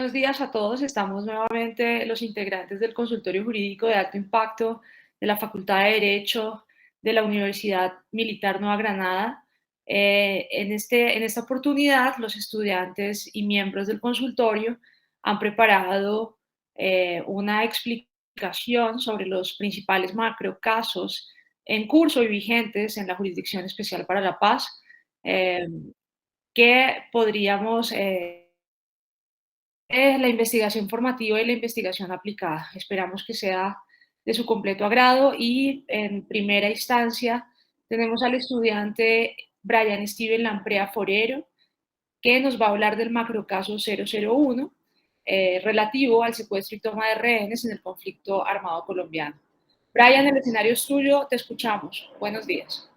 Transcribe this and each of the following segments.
Buenos días a todos. Estamos nuevamente los integrantes del Consultorio Jurídico de Alto Impacto de la Facultad de Derecho de la Universidad Militar Nueva Granada. En esta oportunidad, los estudiantes y miembros del consultorio han preparado una explicación sobre los principales macrocasos en curso y vigentes en la Jurisdicción Especial para la Paz, eh, que podríamos la investigación formativa y la investigación aplicada. Esperamos que sea de su completo agrado y en primera instancia tenemos al estudiante Brian Steven Lamprea Forero, que nos va a hablar del macrocaso 001 relativo al secuestro y toma de rehenes en el conflicto armado colombiano. Brian, el escenario es tuyo, te escuchamos. Buenos días.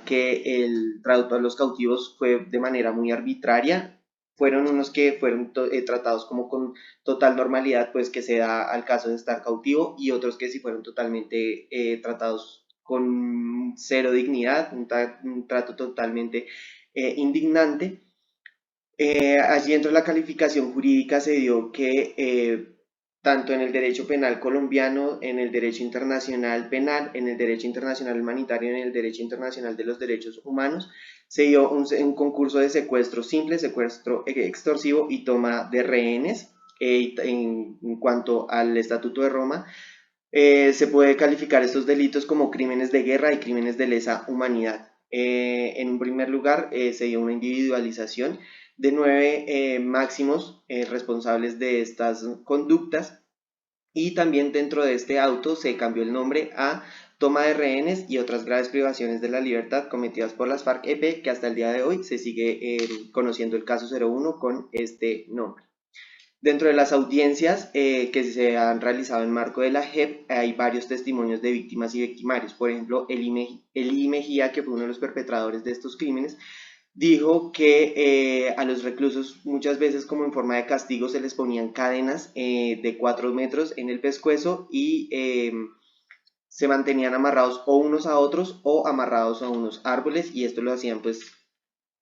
que el trato a los cautivos fue de manera muy arbitraria. Fueron unos que fueron tratados como con total normalidad, pues que se da al caso de estar cautivo, y otros que sí fueron totalmente tratados con cero dignidad, un trato totalmente indignante. Allí dentro de la calificación jurídica se dio que tanto en el derecho penal colombiano, en el derecho internacional penal, en el derecho internacional humanitario, en el derecho internacional de los derechos humanos, se dio un concurso de secuestro simple, secuestro extorsivo y toma de rehenes. En cuanto al Estatuto de Roma, se puede calificar estos delitos como crímenes de guerra y crímenes de lesa humanidad. En un primer lugar, se dio una individualización de 9 máximos responsables de estas conductas, y también dentro de este auto se cambió el nombre a toma de rehenes y otras graves privaciones de la libertad cometidas por las FARC-EP, que hasta el día de hoy se sigue conociendo el caso 01 con este nombre. Dentro de las audiencias que se han realizado en marco de la JEP, hay varios testimonios de víctimas y victimarios. Por ejemplo, Eli Mejía, que fue uno de los perpetradores de estos crímenes, dijo que a los reclusos muchas veces, como en forma de castigo, se les ponían cadenas de 4 metros en el pescuezo, y se mantenían amarrados o unos a otros o amarrados a unos árboles, y esto lo hacían pues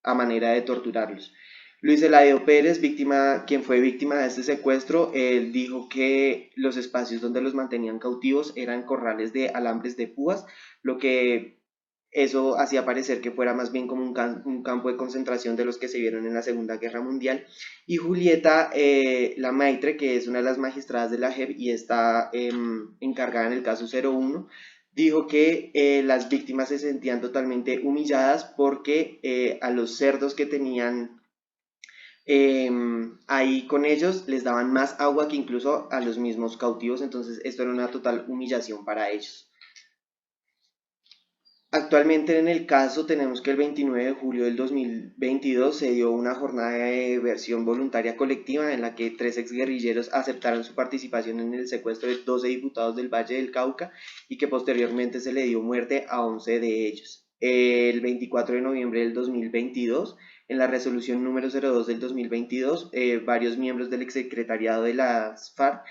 a manera de torturarlos. Luis Eladio Pérez, víctima, quien fue víctima de este secuestro, él dijo que los espacios donde los mantenían cautivos eran corrales de alambres de púas, lo que eso hacía parecer que fuera más bien como un campo de concentración de los que se vieron en la Segunda Guerra Mundial. Y Julieta Lamaitre, que es una de las magistradas de la JEP y está encargada en el caso 01, dijo que las víctimas se sentían totalmente humilladas porque a los cerdos que tenían ahí con ellos les daban más agua que incluso a los mismos cautivos, entonces esto era una total humillación para ellos. Actualmente en el caso tenemos que el 29 de julio del 2022 se dio una jornada de versión voluntaria colectiva en la que 3 exguerrilleros aceptaron su participación en el secuestro de 12 diputados del Valle del Cauca, y que posteriormente se le dio muerte a 11 de ellos. El 24 de noviembre del 2022, en la resolución número 02 del 2022, varios miembros del exsecretariado de las FARC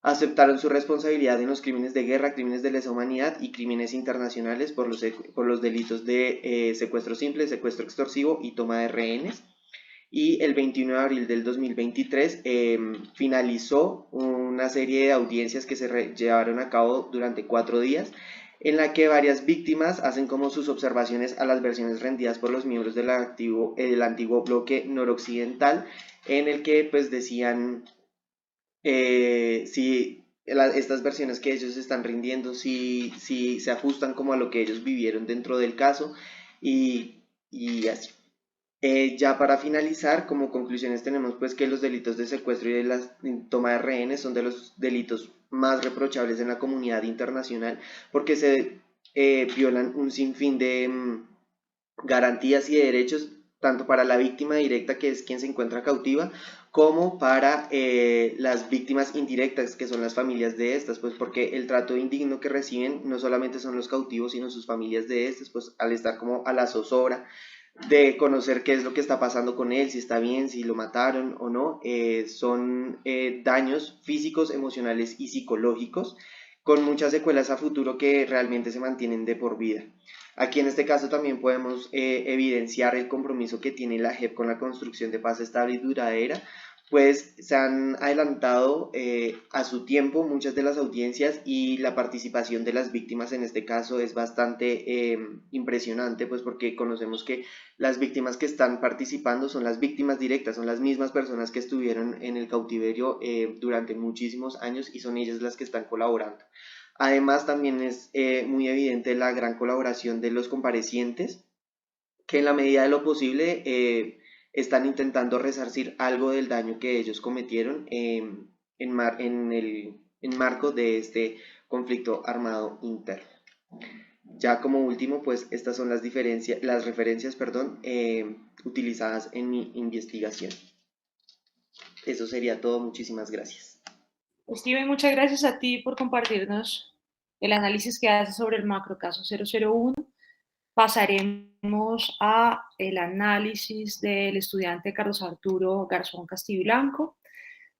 aceptaron su responsabilidad en los crímenes de guerra, crímenes de lesa humanidad y crímenes internacionales por los delitos de secuestro simple, secuestro extorsivo y toma de rehenes. Y el 21 de abril del 2023 finalizó una serie de audiencias que se llevaron a cabo durante 4 días, en la que varias víctimas hacen como sus observaciones a las versiones rendidas por los miembros del antiguo bloque noroccidental, en el que pues decían si estas versiones que ellos están rindiendo, si se ajustan como a lo que ellos vivieron dentro del caso, y así. Ya para finalizar, como conclusiones tenemos pues que los delitos de secuestro y de la toma de rehenes son de los delitos más reprochables en la comunidad internacional, porque se violan un sinfín de garantías y de derechos, tanto para la víctima directa, que es quien se encuentra cautiva, como para las víctimas indirectas, que son las familias de estas, pues porque el trato indigno que reciben no solamente son los cautivos, sino sus familias de estas, pues al estar como a la zozobra de conocer qué es lo que está pasando con él, si está bien, si lo mataron o no, son daños físicos, emocionales y psicológicos, con muchas secuelas a futuro que realmente se mantienen de por vida. Aquí en este caso también podemos evidenciar el compromiso que tiene la JEP con la construcción de paz estable y duradera, pues se han adelantado a su tiempo muchas de las audiencias, y la participación de las víctimas en este caso es bastante impresionante, pues porque conocemos que las víctimas que están participando son las víctimas directas, son las mismas personas que estuvieron en el cautiverio durante muchísimos años, y son ellas las que están colaborando. Además, también es muy evidente la gran colaboración de los comparecientes, que en la medida de lo posible están intentando resarcir algo del daño que ellos cometieron en marco de este conflicto armado interno. Ya como último, pues estas son las referencias, perdón, utilizadas en mi investigación. Eso sería todo, muchísimas gracias. Steven, muchas gracias a ti por compartirnos el análisis que haces sobre el macrocaso 001. pasaremos a el análisis del estudiante Carlos Arturo Garzón Castiblanco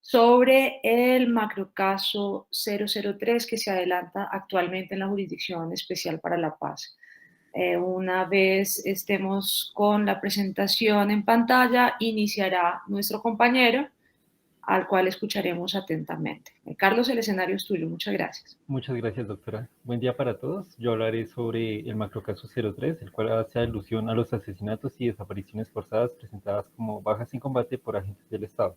sobre el macrocaso 003 que se adelanta actualmente en la Jurisdicción Especial para la Paz. Una vez estemos con la presentación en pantalla, iniciará nuestro compañero, al cual escucharemos atentamente. Carlos, el escenario es tuyo. Muchas gracias. Muchas gracias, doctora. Buen día para todos. Yo hablaré sobre el macrocaso 03, el cual hace alusión a los asesinatos y desapariciones forzadas presentadas como bajas sin combate por agentes del Estado.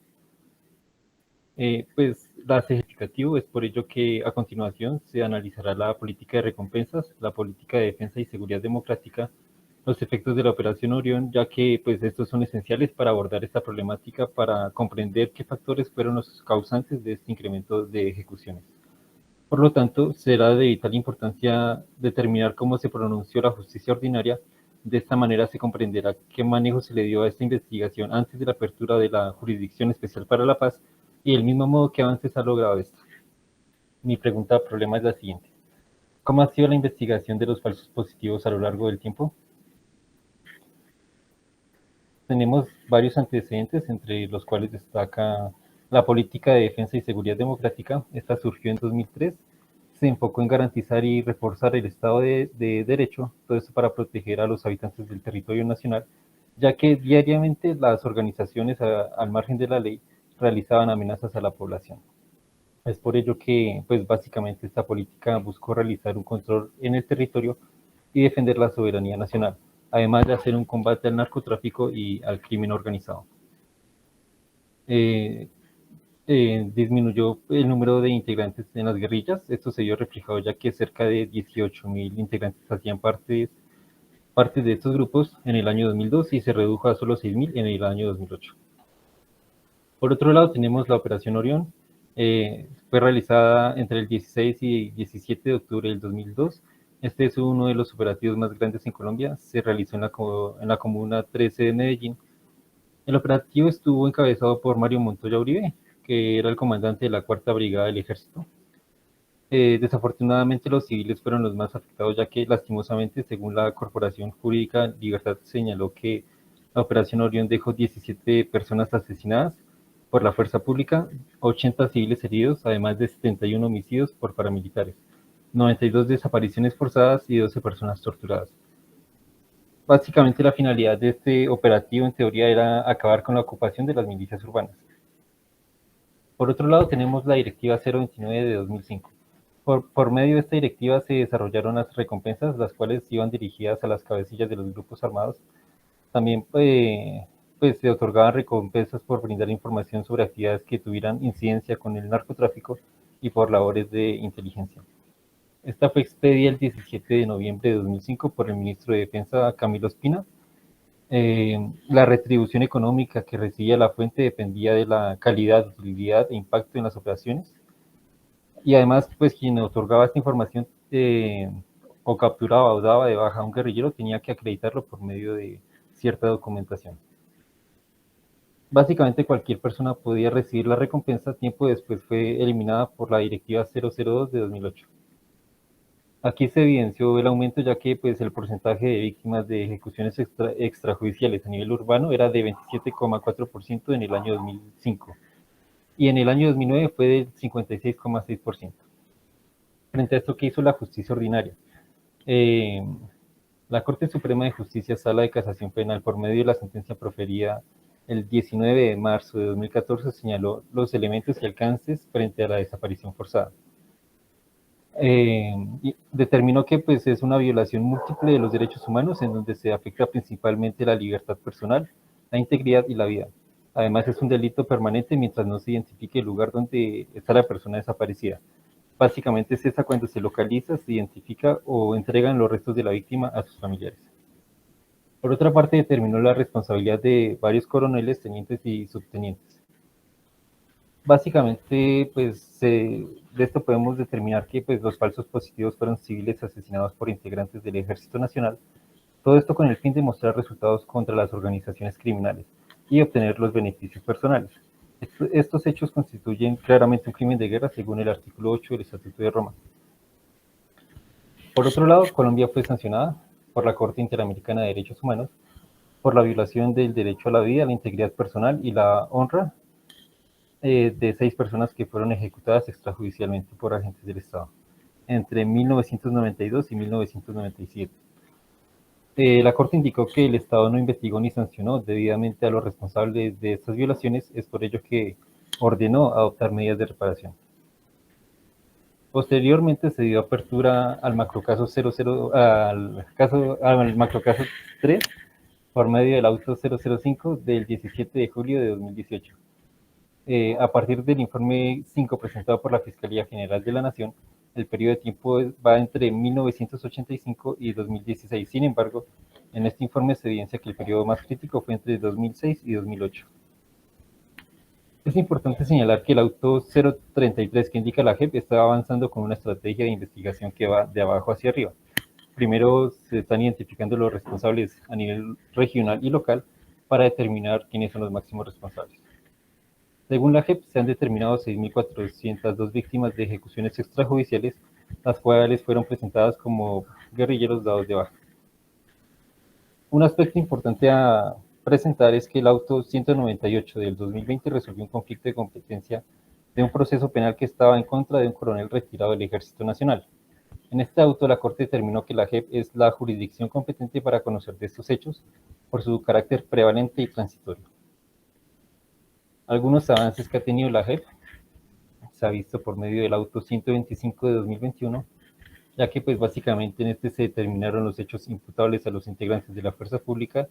Pues la significativo es por ello que a continuación se analizará la política de recompensas, la política de defensa y seguridad democrática, los efectos de la Operación Orión, ya que pues estos son esenciales para abordar esta problemática, para comprender qué factores fueron los causantes de este incremento de ejecuciones. Por lo tanto, será de vital importancia determinar cómo se pronunció la justicia ordinaria. De esta manera se comprenderá qué manejo se le dio a esta investigación antes de la apertura de la Jurisdicción Especial para la Paz y del mismo modo que avances ha logrado esto. Mi pregunta problema es la siguiente. ¿Cómo ha sido la investigación de los falsos positivos a lo largo del tiempo? Tenemos varios antecedentes, entre los cuales destaca la política de defensa y seguridad democrática. Esta surgió en 2003. Se enfocó en garantizar y reforzar el Estado de Derecho, todo esto para proteger a los habitantes del territorio nacional, ya que diariamente las organizaciones al margen de la ley realizaban amenazas a la población. Es por ello que, pues básicamente esta política buscó realizar un control en el territorio y defender la soberanía nacional, además de hacer un combate al narcotráfico y al crimen organizado. Disminuyó el número de integrantes en las guerrillas. Esto se vio reflejado ya que cerca de 18.000 integrantes hacían parte de estos grupos en el año 2002 y se redujo a solo 6.000 en el año 2008. Por otro lado tenemos la Operación Orión. Fue realizada entre el 16 y 17 de octubre del 2002. Este es uno de los operativos más grandes en Colombia. Se realizó en la Comuna 13 de Medellín. El operativo estuvo encabezado por Mario Montoya Uribe, que era el comandante de la Cuarta Brigada del Ejército. Desafortunadamente los civiles fueron los más afectados, ya que lastimosamente, según la Corporación Jurídica Libertad, señaló que la Operación Orión dejó 17 personas asesinadas por la fuerza pública, 80 civiles heridos, además de 71 homicidios por paramilitares, 92 desapariciones forzadas y 12 personas torturadas. Básicamente la finalidad de este operativo en teoría era acabar con la ocupación de las milicias urbanas. Por otro lado tenemos la Directiva 029 de 2005. Por medio de esta directiva se desarrollaron las recompensas, las cuales iban dirigidas a las cabecillas de los grupos armados. También pues se otorgaban recompensas por brindar información sobre actividades que tuvieran incidencia con el narcotráfico y por labores de inteligencia. Esta fue expedida el 17 de noviembre de 2005 por el ministro de Defensa, Camilo Espina. La retribución económica que recibía la fuente dependía de la calidad, utilidad e impacto en las operaciones. Y además, pues quien otorgaba esta información o capturaba o daba de baja a un guerrillero tenía que acreditarlo por medio de cierta documentación. Básicamente cualquier persona podía recibir la recompensa. Tiempo después fue eliminada por la Directiva 002 de 2008. Aquí se evidenció el aumento, ya que pues, el porcentaje de víctimas de ejecuciones extrajudiciales a nivel urbano era de 27,4% en el año 2005 y en el año 2009 fue del 56,6%. Frente a esto, ¿qué hizo la justicia ordinaria? La Corte Suprema de Justicia, Sala de Casación Penal, por medio de la sentencia proferida el 19 de marzo de 2014, señaló los elementos y alcances frente a la desaparición forzada. Y determinó que pues, es una violación múltiple de los derechos humanos en donde se afecta principalmente la libertad personal, la integridad y la vida. Además es un delito permanente mientras no se identifique el lugar donde está la persona desaparecida. Básicamente es esa cuando se localiza, se identifica o entregan los restos de la víctima a sus familiares. Por otra parte, determinó la responsabilidad de varios coroneles, tenientes y subtenientes. Básicamente, pues, de esto podemos determinar que pues, los falsos positivos fueron civiles asesinados por integrantes del Ejército Nacional, todo esto con el fin de mostrar resultados contra las organizaciones criminales y obtener los beneficios personales. Estos hechos constituyen claramente un crimen de guerra según el artículo 8 del Estatuto de Roma. Por otro lado, Colombia fue sancionada por la Corte Interamericana de Derechos Humanos por la violación del derecho a la vida, la integridad personal y la honra de 6 personas que fueron ejecutadas extrajudicialmente por agentes del Estado entre 1992 y 1997. La Corte indicó que el Estado no investigó ni sancionó debidamente a los responsables de estas violaciones, es por ello que ordenó adoptar medidas de reparación. Posteriormente se dio apertura al macrocaso 3 por medio del auto 005 del 17 de julio de 2018. A partir del informe 5 presentado por la Fiscalía General de la Nación, el periodo de tiempo va entre 1985 y 2016. Sin embargo, en este informe se evidencia que el periodo más crítico fue entre 2006 y 2008. Es importante señalar que el auto 033 que indica la JEP está avanzando con una estrategia de investigación que va de abajo hacia arriba. Primero se están identificando los responsables a nivel regional y local para determinar quiénes son los máximos responsables. Según la JEP, se han determinado 6.402 víctimas de ejecuciones extrajudiciales, las cuales fueron presentadas como guerrilleros dados de baja. Un aspecto importante a presentar es que el auto 198 del 2020 resolvió un conflicto de competencia de un proceso penal que estaba en contra de un coronel retirado del Ejército Nacional. En este auto, la Corte determinó que la JEP es la jurisdicción competente para conocer de estos hechos por su carácter prevalente y transitorio. Algunos avances que ha tenido la JEP se ha visto por medio del auto 125 de 2021, ya que pues básicamente en este se determinaron los hechos imputables a los integrantes de la fuerza pública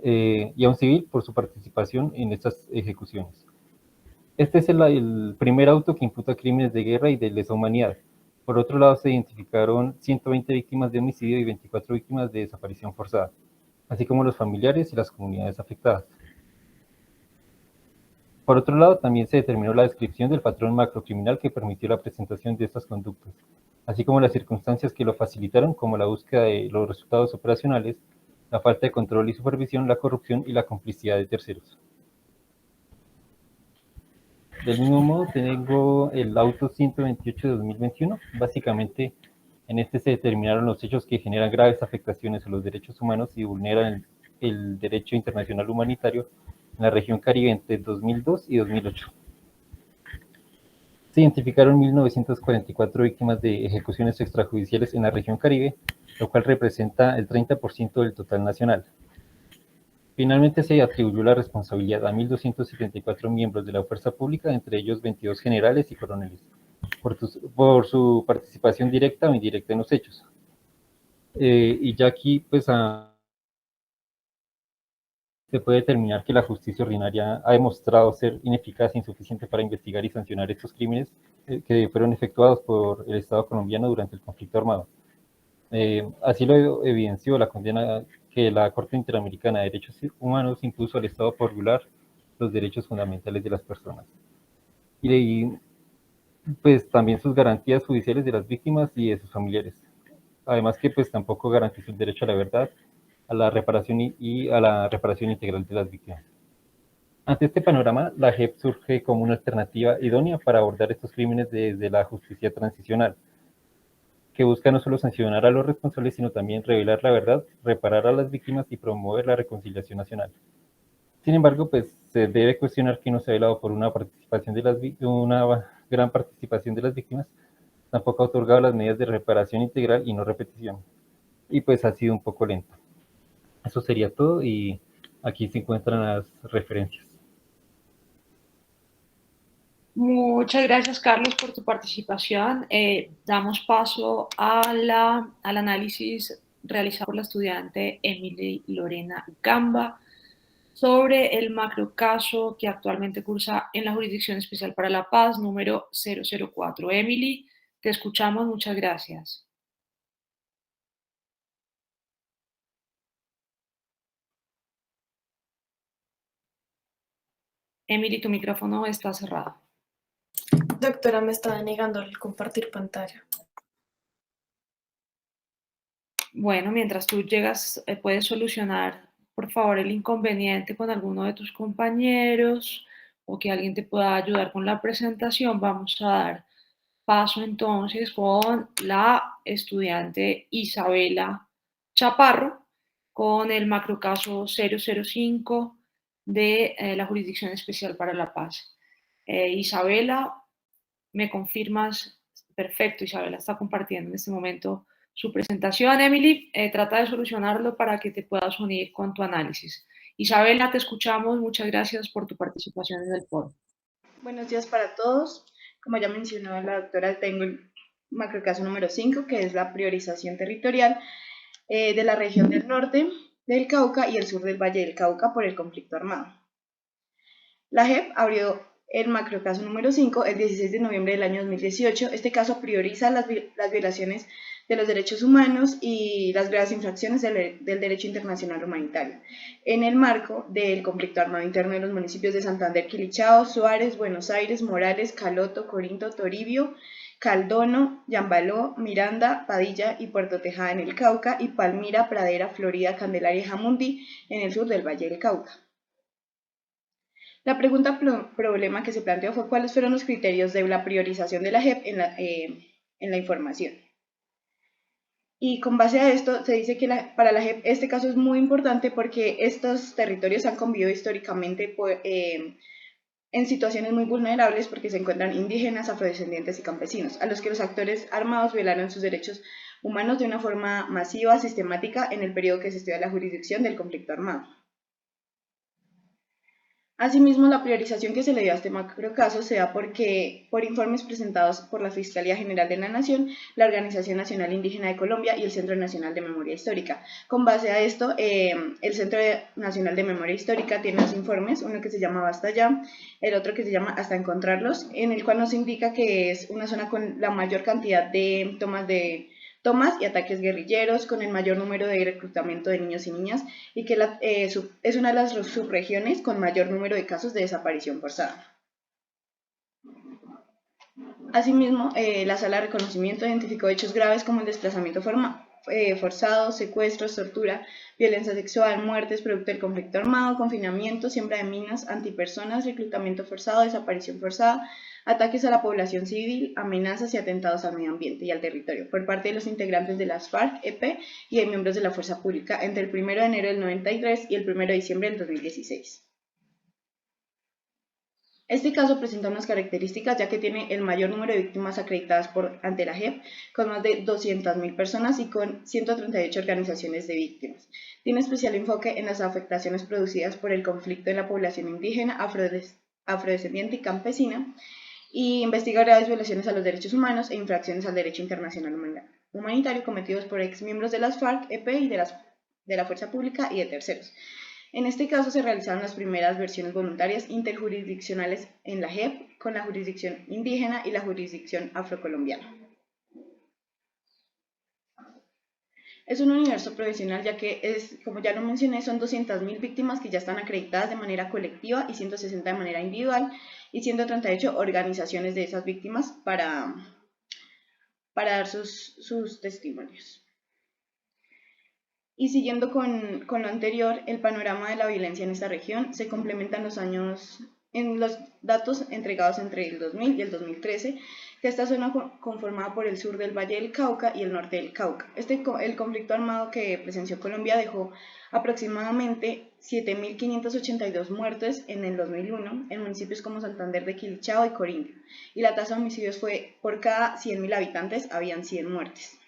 y a un civil por su participación en estas ejecuciones. Este es el primer auto que imputa crímenes de guerra y de lesa humanidad. Por otro lado, se identificaron 120 víctimas de homicidio y 24 víctimas de desaparición forzada, así como los familiares y las comunidades afectadas. Por otro lado, también se determinó la descripción del patrón macrocriminal que permitió la presentación de estas conductas, así como las circunstancias que lo facilitaron, como la búsqueda de los resultados operacionales, la falta de control y supervisión, la corrupción y la complicidad de terceros. Del mismo modo, tengo el auto 128 de 2021. Básicamente, en este se determinaron los hechos que generan graves afectaciones a los derechos humanos y vulneran el derecho internacional humanitario en la región Caribe entre 2002 y 2008. Se identificaron 1.944 víctimas de ejecuciones extrajudiciales en la región Caribe, lo cual representa el 30% del total nacional. Finalmente se atribuyó la responsabilidad a 1.274 miembros de la fuerza pública, entre ellos 22 generales y coroneles, por su participación directa o indirecta en los hechos. Y ya aquí pues se puede determinar que la justicia ordinaria ha demostrado ser ineficaz e insuficiente para investigar y sancionar estos crímenes que fueron efectuados por el Estado colombiano durante el conflicto armado. Así lo evidenció la condena que la Corte Interamericana de Derechos Humanos impuso al Estado por violar los derechos fundamentales de las personas. Y pues también sus garantías judiciales de las víctimas y de sus familiares. Además que pues tampoco garantizó el derecho a la verdad, a la reparación y a la reparación integral de las víctimas. Ante este panorama, la JEP surge como una alternativa idónea para abordar estos crímenes desde la justicia transicional, que busca no solo sancionar a los responsables, sino también revelar la verdad, reparar a las víctimas y promover la reconciliación nacional. Sin embargo, pues se debe cuestionar que no se ha velado por una gran participación de las víctimas, tampoco ha otorgado las medidas de reparación integral y no repetición, y pues ha sido un poco lento. Eso sería todo y aquí se encuentran las referencias. Muchas gracias, Carlos, por tu participación. Damos paso al análisis realizado por la estudiante Emily Lorena Gamba sobre el macrocaso que actualmente cursa en la Jurisdicción Especial para la Paz, número 004. Emily, te escuchamos. Muchas gracias. Emily, tu micrófono está cerrado. Doctora, me está negando el compartir pantalla. Bueno, mientras tú llegas, puedes solucionar, por favor, el inconveniente con alguno de tus compañeros o que alguien te pueda ayudar con la presentación. Vamos a dar paso entonces con la estudiante Isabela Chaparro con el macrocaso 005 de la Jurisdicción Especial para la Paz. Isabela, ¿me confirmas? Perfecto, Isabela está compartiendo en este momento su presentación. Emily, trata de solucionarlo para que te puedas unir con tu análisis. Isabela, te escuchamos. Muchas gracias por tu participación en el foro. Buenos días para todos. Como ya mencionó la doctora, tengo el macrocaso número 5, que es la priorización territorial de la región del norte del Cauca y el sur del Valle del Cauca por el conflicto armado. La JEP abrió el macrocaso número 5 el 16 de noviembre del año 2018. Este caso prioriza las violaciones de los derechos humanos y las graves infracciones del derecho internacional humanitario en el marco del conflicto armado interno de los municipios de Santander, Quilichao, Suárez, Buenos Aires, Morales, Caloto, Corinto, Toribio, Caldono, Yambaló, Miranda, Padilla y Puerto Tejada en el Cauca y Palmira, Pradera, Florida, Candelaria y Jamundí en el sur del Valle del Cauca. La pregunta problema que se planteó fue cuáles fueron los criterios de la priorización de la JEP en la información. Y con base a esto se dice que para la JEP este caso es muy importante porque estos territorios han convivido históricamente en situaciones muy vulnerables porque se encuentran indígenas, afrodescendientes y campesinos, a los que los actores armados violaron sus derechos humanos de una forma masiva, sistemática, en el periodo que se estudia la jurisdicción del conflicto armado. Asimismo, la priorización que se le dio a este macrocaso se da porque, por informes presentados por la Fiscalía General de la Nación, la Organización Nacional Indígena de Colombia y el Centro Nacional de Memoria Histórica. Con base a esto, el Centro Nacional de Memoria Histórica tiene dos informes, uno que se llama Basta Ya, el otro que se llama Hasta Encontrarlos, en el cual nos indica que es una zona con la mayor cantidad de tomas y ataques guerrilleros, con el mayor número de reclutamiento de niños y niñas, y que es una de las subregiones con mayor número de casos de desaparición forzada. Asimismo, la Sala de Reconocimiento identificó hechos graves como el desplazamiento forzado, secuestros, tortura, violencia sexual, muertes producto del conflicto armado, confinamiento, siembra de minas, antipersonas, reclutamiento forzado, desaparición forzada, ataques a la población civil, amenazas y atentados al medio ambiente y al territorio por parte de los integrantes de las FARC-EP y de miembros de la fuerza pública entre el 1 de enero del 93 y el 1 de diciembre del 2016. Este caso presenta unas características ya que tiene el mayor número de víctimas acreditadas ante la JEP, con más de 200.000 personas y con 138 organizaciones de víctimas. Tiene especial enfoque en las afectaciones producidas por el conflicto en la población indígena, afrodescendiente y campesina, y investiga graves violaciones a los derechos humanos e infracciones al derecho internacional humanitario cometidos por exmiembros de las FARC-EP y de la fuerza pública y de terceros. En este caso se realizaron las primeras versiones voluntarias interjurisdiccionales en la JEP con la jurisdicción indígena y la jurisdicción afrocolombiana. Es un universo profesional ya que como ya lo mencioné, son 200.000 víctimas que ya están acreditadas de manera colectiva y 160 de manera individual y 138 organizaciones de esas víctimas para dar sus testimonios. Y siguiendo con lo anterior, el panorama de la violencia en esta región se complementa en los datos entregados entre el 2000 y el 2013, que esta zona conformada por el sur del Valle del Cauca y el norte del Cauca. El conflicto armado que presenció Colombia dejó aproximadamente 7.582 muertes en el 2001 en municipios como Santander de Quilichao y Corinto, y la tasa de homicidios fue por cada 100.000 habitantes habían 100 muertes.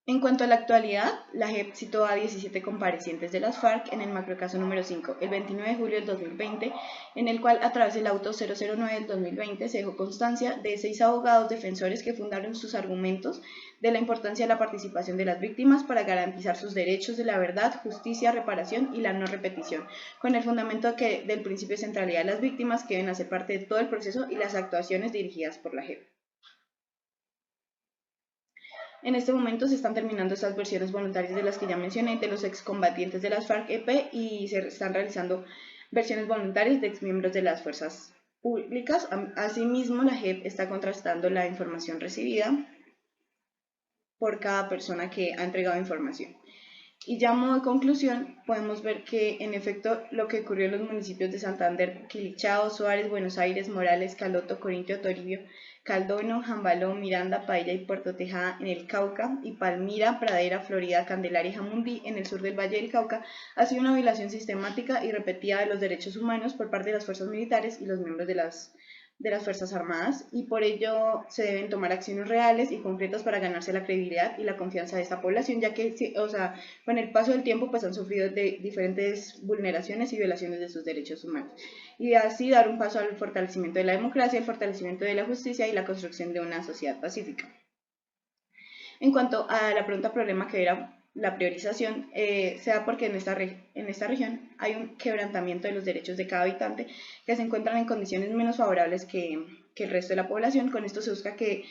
En cuanto a la actualidad, la JEP citó a 17 comparecientes de las FARC en el macrocaso número 5, el 29 de julio del 2020, en el cual a través del auto 009 del 2020 se dejó constancia de 6 abogados defensores que fundaron sus argumentos de la importancia de la participación de las víctimas para garantizar sus derechos de la verdad, justicia, reparación y la no repetición, con el fundamento del principio de centralidad de las víctimas que deben hacer parte de todo el proceso y las actuaciones dirigidas por la JEP. En este momento se están terminando estas versiones voluntarias de las que ya mencioné, de los excombatientes de las FARC-EP, y se están realizando versiones voluntarias de exmiembros de las fuerzas públicas. Asimismo, la JEP está contrastando la información recibida por cada persona que ha entregado información. Y ya a modo de conclusión, podemos ver que en efecto lo que ocurrió en los municipios de Santander, Quilichao, Suárez, Buenos Aires, Morales, Caloto, Corinto, Toribio, Caldono, Jambaló, Miranda, Pailla y Puerto Tejada en el Cauca, y Palmira, Pradera, Florida, Candelaria y Jamundí en el sur del Valle del Cauca, ha sido una violación sistemática y repetida de los derechos humanos por parte de las fuerzas militares y los miembros de las Fuerzas Armadas, y por ello se deben tomar acciones reales y concretas para ganarse la credibilidad y la confianza de esta población, ya que, con el paso del tiempo pues han sufrido de diferentes vulneraciones y violaciones de sus derechos humanos, y así dar un paso al fortalecimiento de la democracia, el fortalecimiento de la justicia y la construcción de una sociedad pacífica. En cuanto a la pregunta problema, que era la priorización, se da porque en esta región hay un quebrantamiento de los derechos de cada habitante, que se encuentran en condiciones menos favorables que el resto de la población. Con esto se busca que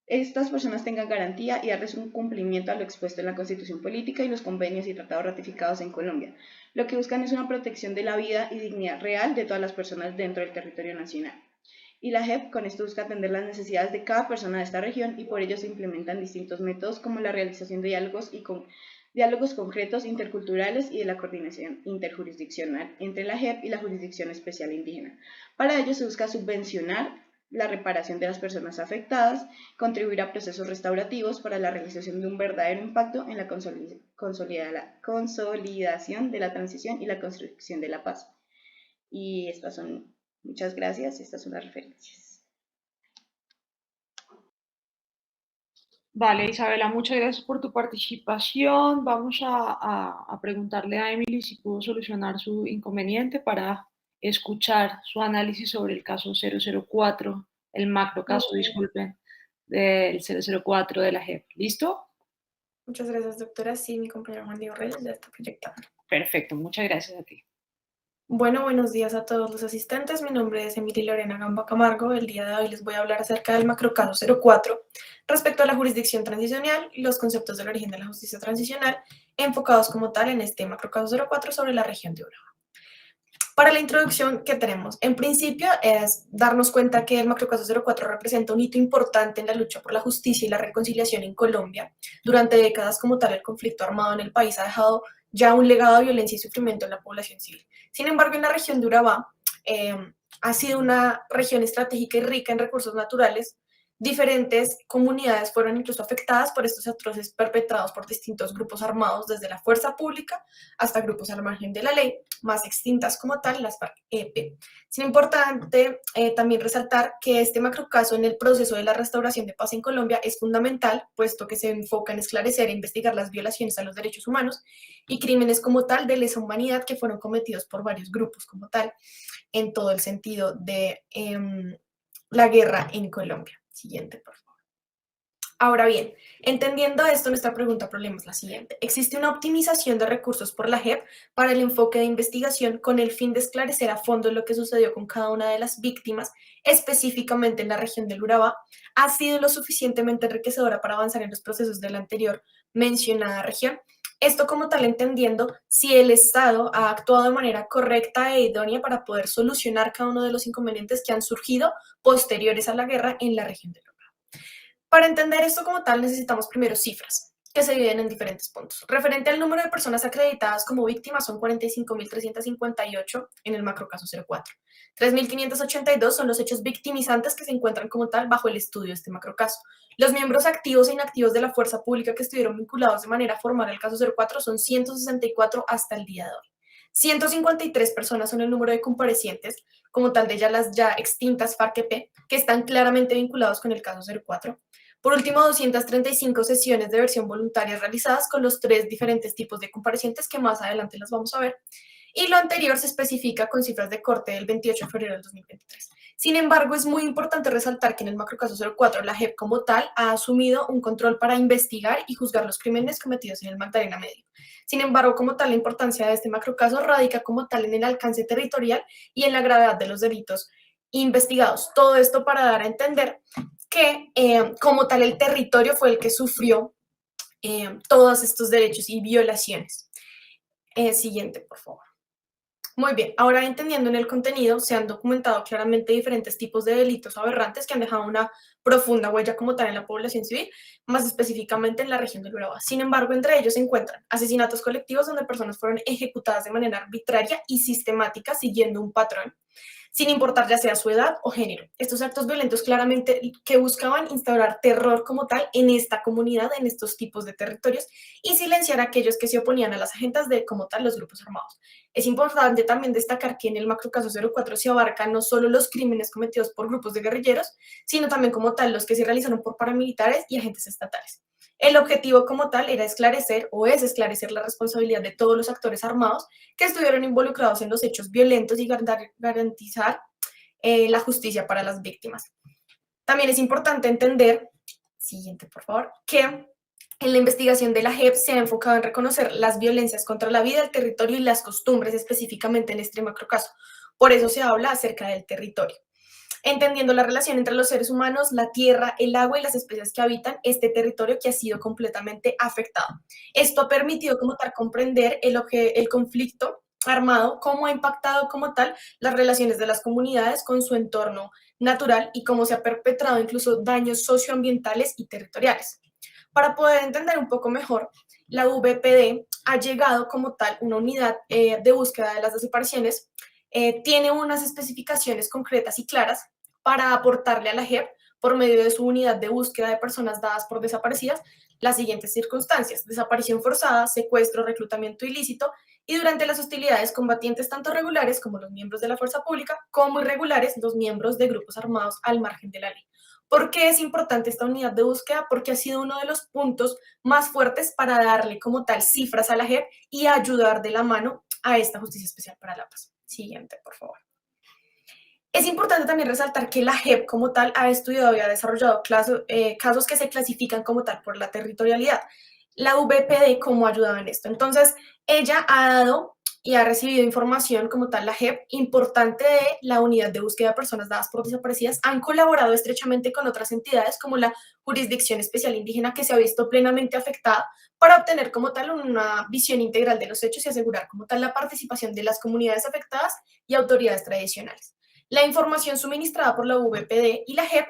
estas personas tengan garantía y darles un cumplimiento a lo expuesto en la Constitución Política y los convenios y tratados ratificados en Colombia. Lo que buscan es una protección de la vida y dignidad real de todas las personas dentro del territorio nacional. Y la JEP con esto busca atender las necesidades de cada persona de esta región, y por ello se implementan distintos métodos como la realización de diálogos concretos interculturales y de la coordinación interjurisdiccional entre la JEP y la Jurisdicción Especial Indígena. Para ello se busca subvencionar la reparación de las personas afectadas, contribuir a procesos restaurativos para la realización de un verdadero impacto en la consolidación de la transición y la construcción de la paz. Y estas son... Muchas gracias, estas son las referencias. Vale, Isabela, muchas gracias por tu participación. Vamos a preguntarle a Emily si pudo solucionar su inconveniente para escuchar su análisis sobre el caso 004, el macro caso, disculpen, del 004 de la JEP. ¿Listo? Muchas gracias, doctora. Sí, mi compañero Juan Diego Reyes ya está proyectando. Perfecto, muchas gracias a ti. Bueno, buenos días a todos los asistentes. Mi nombre es Emily Lorena Gamba Camargo. El día de hoy les voy a hablar acerca del macrocaso 04 respecto a la jurisdicción transicional y los conceptos del origen de la justicia transicional, enfocados como tal en este macrocaso 04 sobre la región de Urabá. Para la introducción que tenemos, en principio, es darnos cuenta que el macrocaso 04 representa un hito importante en la lucha por la justicia y la reconciliación en Colombia. Durante décadas como tal, el conflicto armado en el país ha dejado ya un legado de violencia y sufrimiento en la población civil. Sin embargo, en la región de Urabá ha sido una región estratégica y rica en recursos naturales. Diferentes comunidades fueron incluso afectadas por estos atroces perpetrados por distintos grupos armados, desde la fuerza pública hasta grupos al margen de la ley, más extintas como tal, las FARC-EP. Es importante también resaltar que este macrocaso en el proceso de la restauración de paz en Colombia es fundamental, puesto que se enfoca en esclarecer e investigar las violaciones a los derechos humanos y crímenes como tal de lesa humanidad que fueron cometidos por varios grupos como tal, en todo el sentido de la guerra en Colombia. Siguiente, por favor. Ahora bien, entendiendo esto, nuestra pregunta problema es la siguiente. ¿Existe una optimización de recursos por la JEP para el enfoque de investigación con el fin de esclarecer a fondo lo que sucedió con cada una de las víctimas, específicamente en la región del Urabá? ¿Ha sido lo suficientemente enriquecedora para avanzar en los procesos de la anterior mencionada región? Esto como tal entendiendo si el Estado ha actuado de manera correcta e idónea para poder solucionar cada uno de los inconvenientes que han surgido posteriores a la guerra en la región del Urabá. Para entender esto como tal necesitamos primero cifras que se dividen en diferentes puntos. Referente al número de personas acreditadas como víctimas son 45.358 en el macrocaso 04. 3.582 son los hechos victimizantes que se encuentran como tal bajo el estudio de este macrocaso. Los miembros activos e inactivos de la fuerza pública que estuvieron vinculados de manera formal al caso 04 son 164 hasta el día de hoy. 153 personas son el número de comparecientes, como tal de ellas las ya extintas FARC-EP, que están claramente vinculados con el caso 04. Por último, 235 sesiones de versión voluntaria realizadas con los 3 diferentes tipos de comparecientes que más adelante las vamos a ver. Y lo anterior se especifica con cifras de corte del 28 de febrero del 2023. Sin embargo, es muy importante resaltar que en el macrocaso 04 la JEP como tal ha asumido un control para investigar y juzgar los crímenes cometidos en el Magdalena Medio. Sin embargo, como tal, la importancia de este macrocaso radica como tal en el alcance territorial y en la gravedad de los delitos investigados. Todo esto para dar a entender que como tal el territorio fue el que sufrió todos estos derechos y violaciones. Siguiente, por favor. Muy bien, ahora entendiendo en el contenido, se han documentado claramente diferentes tipos de delitos aberrantes que han dejado una profunda huella como tal en la población civil, más específicamente en la región del Urabá. Sin embargo, entre ellos se encuentran asesinatos colectivos donde personas fueron ejecutadas de manera arbitraria y sistemática siguiendo un patrón. sin importar ya sea su edad o género. Estos actos violentos claramente que buscaban instaurar terror como tal en esta comunidad, en estos tipos de territorios, y silenciar a aquellos que se oponían a las agendas de como tal los grupos armados. Es importante también destacar que en el macrocaso 04 se abarcan no solo los crímenes cometidos por grupos de guerrilleros, sino también como tal los que se realizaron por paramilitares y agentes estatales. El objetivo como tal era esclarecer o es esclarecer la responsabilidad de todos los actores armados que estuvieron involucrados en los hechos violentos y garantizar la justicia para las víctimas. También es importante entender, siguiente por favor, que en la investigación de la JEP se ha enfocado en reconocer las violencias contra la vida, el territorio y las costumbres específicamente en este macrocaso. Por eso se habla acerca del territorio, entendiendo la relación entre los seres humanos, la tierra, el agua y las especies que habitan este territorio que ha sido completamente afectado. Esto ha permitido como tal comprender el conflicto armado, cómo ha impactado como tal las relaciones de las comunidades con su entorno natural y cómo se ha perpetrado incluso daños socioambientales y territoriales. Para poder entender un poco mejor, la VPD ha llegado como tal una unidad de búsqueda de las desapariciones, tiene unas especificaciones concretas y claras para aportarle a la JEP por medio de su unidad de búsqueda de personas dadas por desaparecidas las siguientes circunstancias: desaparición forzada, secuestro, reclutamiento ilícito y durante las hostilidades combatientes tanto regulares como los miembros de la fuerza pública como irregulares los miembros de grupos armados al margen de la ley. ¿Por qué es importante esta unidad de búsqueda? Porque ha sido uno de los puntos más fuertes para darle como tal cifras a la JEP y ayudar de la mano a esta Justicia Especial para la Paz. Siguiente, por favor. Es importante también resaltar que la JEP como tal ha estudiado y ha desarrollado casos que se clasifican como tal por la territorialidad. La VPD, ¿cómo ayudaba en esto? Entonces, ella ha dado y ha recibido información como tal, la JEP, importante de la unidad de búsqueda de personas dadas por desaparecidas, han colaborado estrechamente con otras entidades como la Jurisdicción Especial Indígena, que se ha visto plenamente afectada, para obtener como tal una visión integral de los hechos y asegurar como tal la participación de las comunidades afectadas y autoridades tradicionales. La información suministrada por la VPD y la JEP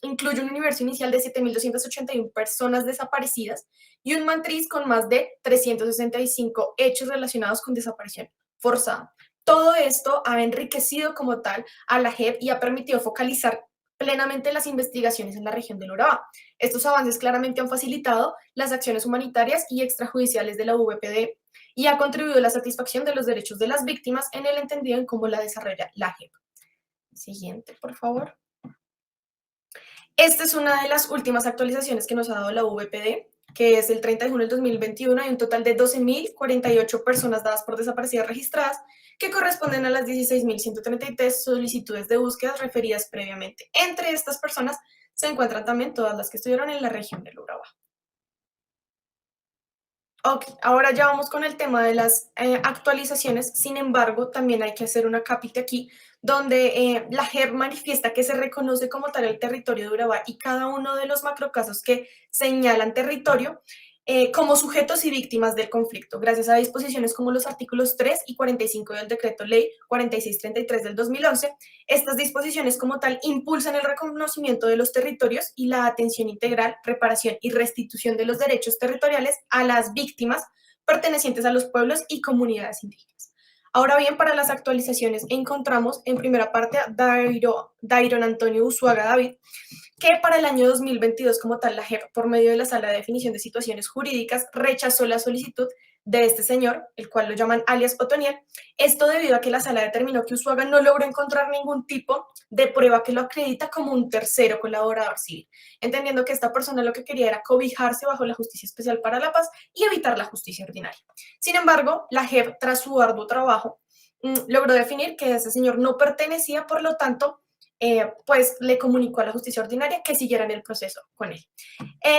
incluye un universo inicial de 7.281 personas desaparecidas y un matriz con más de 365 hechos relacionados con desaparición forzada. Todo esto ha enriquecido como tal a la JEP y ha permitido focalizar plenamente las investigaciones en la región del Urabá. Estos avances claramente han facilitado las acciones humanitarias y extrajudiciales de la VPD y ha contribuido a la satisfacción de los derechos de las víctimas en el entendido en cómo la desarrolla la JEP. Siguiente, por favor. Esta es una de las últimas actualizaciones que nos ha dado la VPD, que es el 30 de junio del 2021. Hay un total de 12.048 personas dadas por desaparecidas registradas, que corresponden a las 16.133 solicitudes de búsqueda referidas previamente. Entre estas personas se encuentran también todas las que estuvieron en la región del Urabá. Ok, ahora ya vamos con el tema de las actualizaciones. Sin embargo, también hay que hacer una capita aquí, donde la JEP manifiesta que se reconoce como tal el territorio de Urabá y cada uno de los macrocasos que señalan territorio como sujetos y víctimas del conflicto, gracias a disposiciones como los artículos 3 y 45 del Decreto Ley 4633 del 2011. Estas disposiciones como tal impulsan el reconocimiento de los territorios y la atención integral, reparación y restitución de los derechos territoriales a las víctimas pertenecientes a los pueblos y comunidades indígenas. Ahora bien, para las actualizaciones encontramos en primera parte a Dairon Antonio Usuaga David, que para el año 2022 como tal la JEP, por medio de la Sala de Definición de Situaciones Jurídicas, rechazó la solicitud de este señor, el cual lo llaman alias Otoniel. Esto debido a que la Sala determinó que Usuaga no logró encontrar ningún tipo de prueba que lo acredita como un tercero colaborador civil, entendiendo que esta persona lo que quería era cobijarse bajo la Justicia Especial para la Paz y evitar la justicia ordinaria. Sin embargo, la JEP, tras su arduo trabajo, logró definir que ese señor no pertenecía, por lo tanto, pues le comunicó a la justicia ordinaria que siguieran el proceso con él.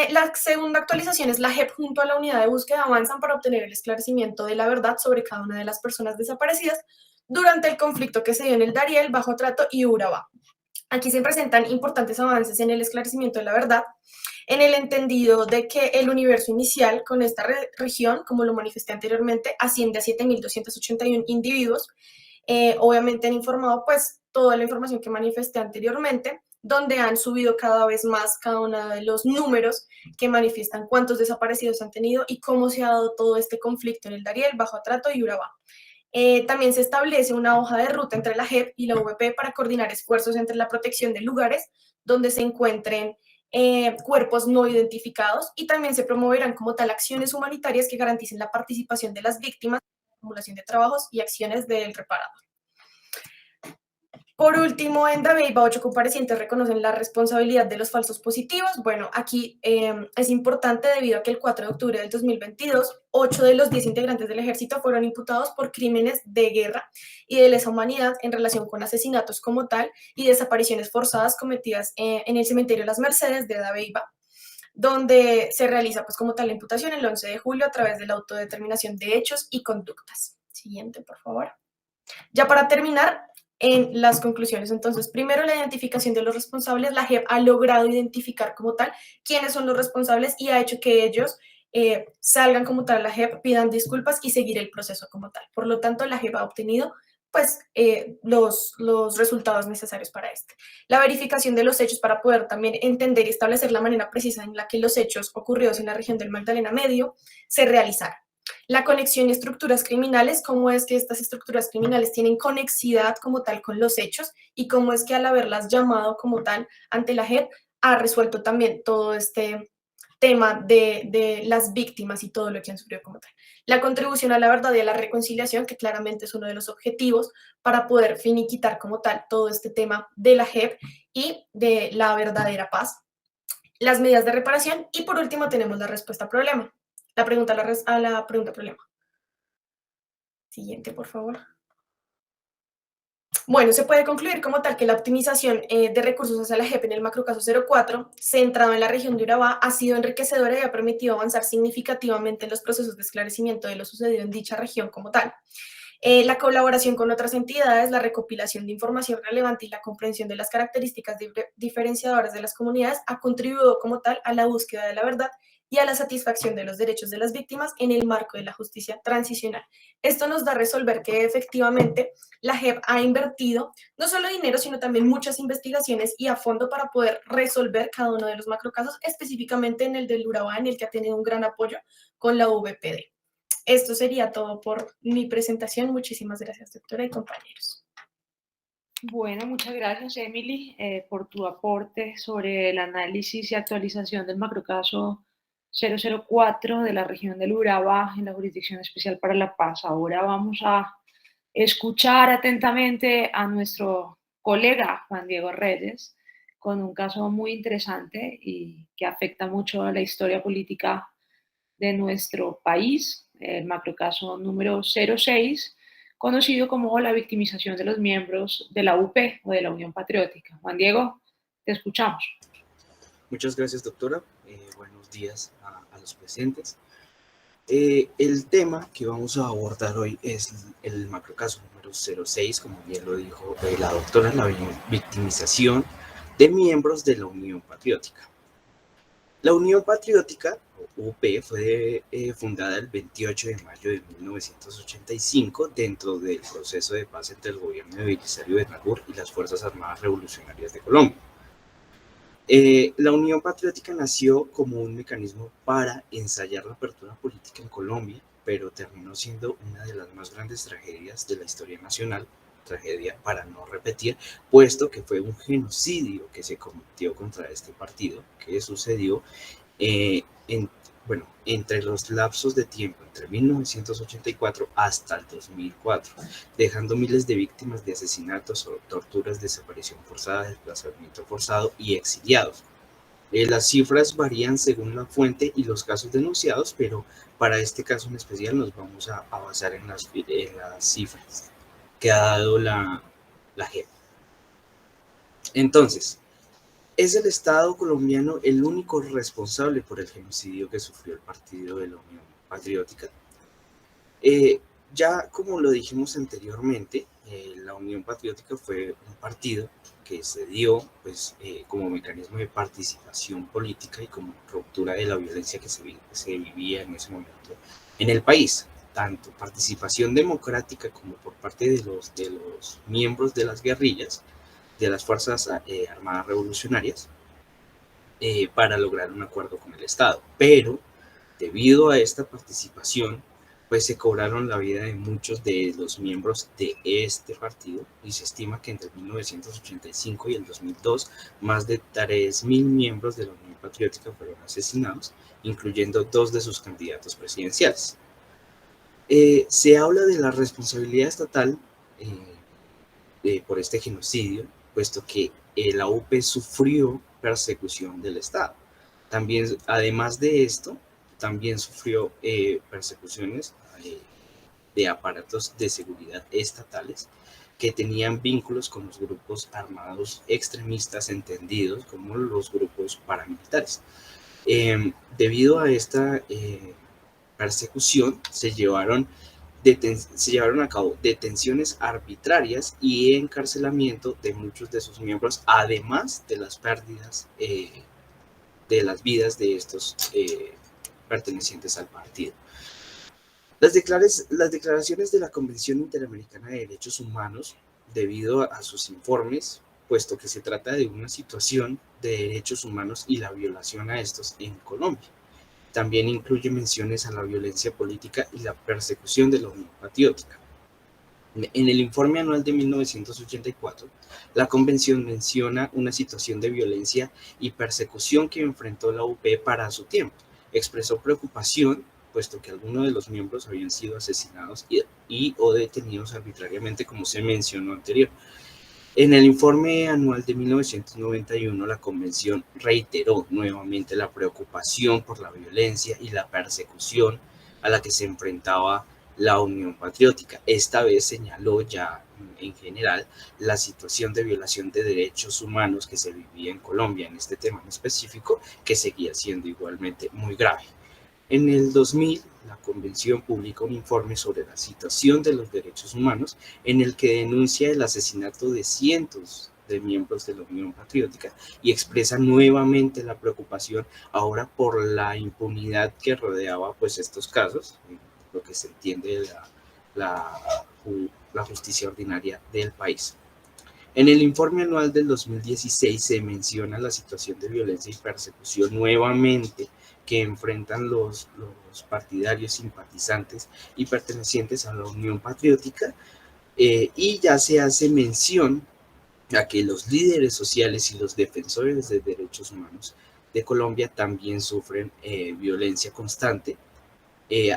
La segunda actualización es la JEP junto a la unidad de búsqueda avanzan para obtener el esclarecimiento de la verdad sobre cada una de las personas desaparecidas durante el conflicto que se dio en el Dariel, Bajo Trato y Urabá. Aquí se presentan importantes avances en el esclarecimiento de la verdad, en el entendido de que el universo inicial con esta región, como lo manifesté anteriormente, asciende a 7.281 individuos. Obviamente han informado pues toda la información que manifesté anteriormente, donde han subido cada vez más cada uno de los números que manifiestan cuántos desaparecidos han tenido y cómo se ha dado todo este conflicto en el Dariel, Bajo Trato y Urabá. También se establece una hoja de ruta entre la JEP y la VP para coordinar esfuerzos entre la protección de lugares donde se encuentren cuerpos no identificados, y también se promoverán como tal acciones humanitarias que garanticen la participación de las víctimas, la acumulación de trabajos y acciones del reparador. Por último, en Dabeiba, 8 comparecientes reconocen la responsabilidad de los falsos positivos. Bueno, aquí es importante debido a que el 4 de octubre del 2022, 8 de los 10 integrantes del ejército fueron imputados por crímenes de guerra y de lesa humanidad en relación con asesinatos como tal y desapariciones forzadas cometidas en el cementerio Las Mercedes de Dabeiba, donde se realiza pues como tal la imputación el 11 de julio a través de la autodeterminación de hechos y conductas. Siguiente, por favor. Ya para terminar, en las conclusiones, entonces, primero la identificación de los responsables. La JEP ha logrado identificar como tal quiénes son los responsables y ha hecho que ellos salgan como tal a la JEP, pidan disculpas y seguir el proceso como tal. Por lo tanto, la JEP ha obtenido pues los resultados necesarios para este. La verificación de los hechos para poder también entender y establecer la manera precisa en la que los hechos ocurridos en la región del Magdalena Medio se realizaron. La conexión y estructuras criminales, cómo es que estas estructuras criminales tienen conexidad como tal con los hechos y cómo es que al haberlas llamado como tal ante la JEP ha resuelto también todo este tema de las víctimas y todo lo que han sufrido como tal. La contribución a la verdad y a la reconciliación, que claramente es uno de los objetivos para poder finiquitar como tal todo este tema de la JEP y de la verdadera paz. Las medidas de reparación y por último tenemos la respuesta al problema. La pregunta a la pregunta problema. Siguiente, por favor. Bueno, se puede concluir como tal que la optimización de recursos hacia la JEP en el macrocaso 04, centrado en la región de Urabá, ha sido enriquecedora y ha permitido avanzar significativamente en los procesos de esclarecimiento de lo sucedido en dicha región como tal. La colaboración con otras entidades, la recopilación de información relevante y la comprensión de las características diferenciadoras de las comunidades ha contribuido como tal a la búsqueda de la verdad y a la satisfacción de los derechos de las víctimas en el marco de la justicia transicional. Esto nos da a resolver que efectivamente la JEP ha invertido no solo dinero, sino también muchas investigaciones y a fondo para poder resolver cada uno de los macrocasos, específicamente en el del Urabá, en el que ha tenido un gran apoyo con la VPD. Esto sería todo por mi presentación. Muchísimas gracias, doctora y compañeros. Bueno, muchas gracias, Emily, por tu aporte sobre el análisis y actualización del macrocaso 004 de la región del Urabá en la Jurisdicción Especial para la Paz. Ahora vamos a escuchar atentamente a nuestro colega Juan Diego Reyes con un caso muy interesante y que afecta mucho a la historia política de nuestro país, el macrocaso número 06, conocido como la victimización de los miembros de la UP o de la Unión Patriótica. Juan Diego, te escuchamos. Muchas gracias, doctora. Buenos días a los presentes. El tema que vamos a abordar hoy es el macrocaso número 06, como bien lo dijo la doctora, la victimización de miembros de la Unión Patriótica. La Unión Patriótica, o UP, fue fundada el 28 de mayo de 1985 dentro del proceso de paz entre el gobierno de Belisario Bernabur y las Fuerzas Armadas Revolucionarias de Colombia. La Unión Patriótica nació como un mecanismo para ensayar la apertura política en Colombia, pero terminó siendo una de las más grandes tragedias de la historia nacional, tragedia para no repetir, puesto que fue un genocidio que se cometió contra este partido, que sucedió entre los lapsos de tiempo entre 1984 hasta el 2004, dejando miles de víctimas de asesinatos o torturas, desaparición forzada, desplazamiento forzado y exiliados. Las cifras varían según la fuente y los casos denunciados, pero para este caso en especial nos vamos a basar en las cifras que ha dado la JEP. Entonces, ¿es el Estado colombiano el único responsable por el genocidio que sufrió el partido de la Unión Patriótica? Ya como lo dijimos anteriormente, la Unión Patriótica fue un partido que se dio pues, como mecanismo de participación política y como ruptura de la violencia que se vivía en ese momento en el país. Tanto participación democrática como por parte de los miembros de las guerrillas, de las Fuerzas Armadas Revolucionarias, para lograr un acuerdo con el Estado. Pero, debido a esta participación, pues se cobraron la vida de muchos de los miembros de este partido y se estima que entre 1985 y el 2002 más de 3.000 miembros de la Unión Patriótica fueron asesinados, incluyendo 2 de sus candidatos presidenciales. Se habla de la responsabilidad estatal por este genocidio, puesto que la UP sufrió persecución del Estado. También, además de esto, también sufrió persecuciones de aparatos de seguridad estatales que tenían vínculos con los grupos armados extremistas entendidos como los grupos paramilitares. Debido a esta persecución se llevaron a cabo detenciones arbitrarias y encarcelamiento de muchos de sus miembros, además de las pérdidas de las vidas de estos pertenecientes al partido. Las declaraciones de la Convención Interamericana de Derechos Humanos, debido a sus informes, puesto que se trata de una situación de derechos humanos y la violación a estos en Colombia. También incluye menciones a la violencia política y la persecución de la Unión Patriótica. En el informe anual de 1984, la Convención menciona una situación de violencia y persecución que enfrentó la UP para su tiempo. Expresó preocupación, puesto que algunos de los miembros habían sido asesinados o detenidos arbitrariamente, como se mencionó anterior. En el informe anual de 1991, la Convención reiteró nuevamente la preocupación por la violencia y la persecución a la que se enfrentaba la Unión Patriótica. Esta vez señaló ya en general la situación de violación de derechos humanos que se vivía en Colombia en este tema en específico, que seguía siendo igualmente muy grave. En el 2000, la Convención publica un informe sobre la situación de los derechos humanos en el que denuncia el asesinato de cientos de miembros de la Unión Patriótica y expresa nuevamente la preocupación ahora por la impunidad que rodeaba pues estos casos, lo que se entiende la justicia ordinaria del país. En el informe anual del 2016 se menciona la situación de violencia y persecución nuevamente que enfrentan los partidarios, simpatizantes y pertenecientes a la Unión Patriótica, y ya se hace mención a que los líderes sociales y los defensores de derechos humanos de Colombia también sufren violencia constante,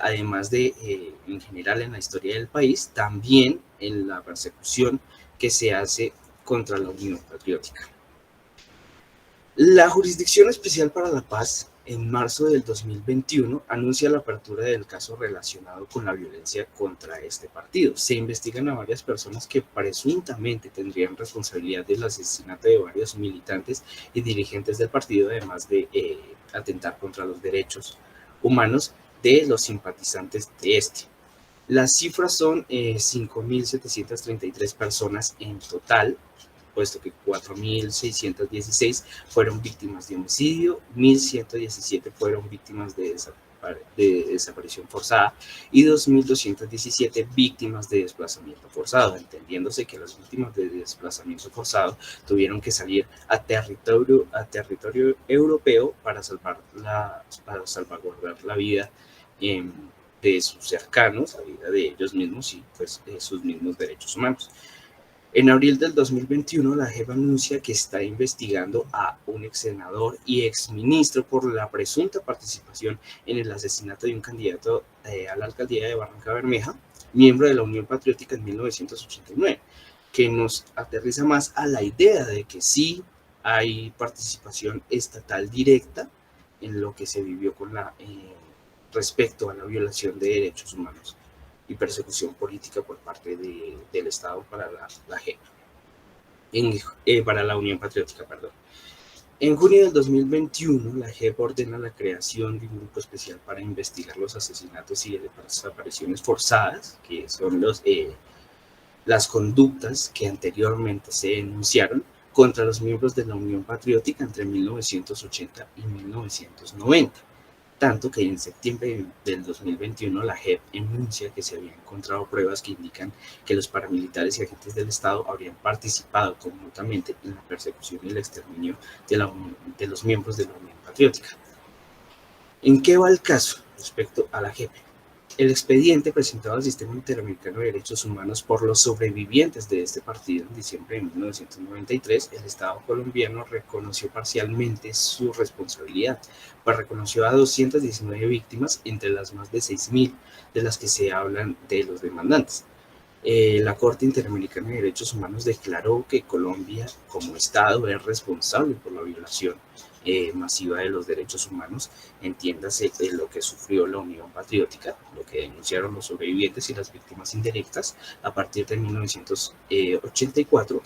además de, en general en la historia del país, también en la persecución que se hace contra la Unión Patriótica. La Jurisdicción Especial para la Paz, en marzo del 2021, anuncia la apertura del caso relacionado con la violencia contra este partido. Se investigan a varias personas que presuntamente tendrían responsabilidad del asesinato de varios militantes y dirigentes del partido, además de atentar contra los derechos humanos de los simpatizantes de este. Las cifras son 5.733 personas en total, puesto que 4.616 fueron víctimas de homicidio, 1.117 fueron víctimas de desaparición forzada y 2.217 víctimas de desplazamiento forzado, entendiéndose que las víctimas de desplazamiento forzado tuvieron que salir a territorio europeo para salvaguardar la vida de sus cercanos, la vida de ellos mismos y pues sus mismos derechos humanos. En abril del 2021, la JEP anuncia que está investigando a un ex senador y ex ministro por la presunta participación en el asesinato de un candidato a la alcaldía de Barranca Bermeja, miembro de la Unión Patriótica en 1989, que nos aterriza más a la idea de que sí hay participación estatal directa en lo que se vivió con respecto a la violación de derechos humanos y persecución política por parte del Estado para la JEP, para la Unión Patriótica, perdón. En junio del 2021, la JEP ordena la creación de un grupo especial para investigar los asesinatos y desapariciones forzadas, que son las conductas que anteriormente se denunciaron contra los miembros de la Unión Patriótica entre 1980 y 1990. Tanto que en septiembre del 2021 la JEP enuncia que se habían encontrado pruebas que indican que los paramilitares y agentes del Estado habrían participado conjuntamente en la persecución y el exterminio de los miembros de la Unión Patriótica. ¿En qué va el caso respecto a la JEP? El expediente presentado al Sistema Interamericano de Derechos Humanos por los sobrevivientes de este partido en diciembre de 1993, el Estado colombiano reconoció parcialmente su responsabilidad, pues reconoció a 219 víctimas, entre las más de 6.000 de las que se hablan de los demandantes. La Corte Interamericana de Derechos Humanos declaró que Colombia, como Estado, es responsable por la violación masiva de los derechos humanos, entiéndase lo que sufrió la Unión Patriótica, lo que denunciaron los sobrevivientes y las víctimas indirectas a partir de 1984,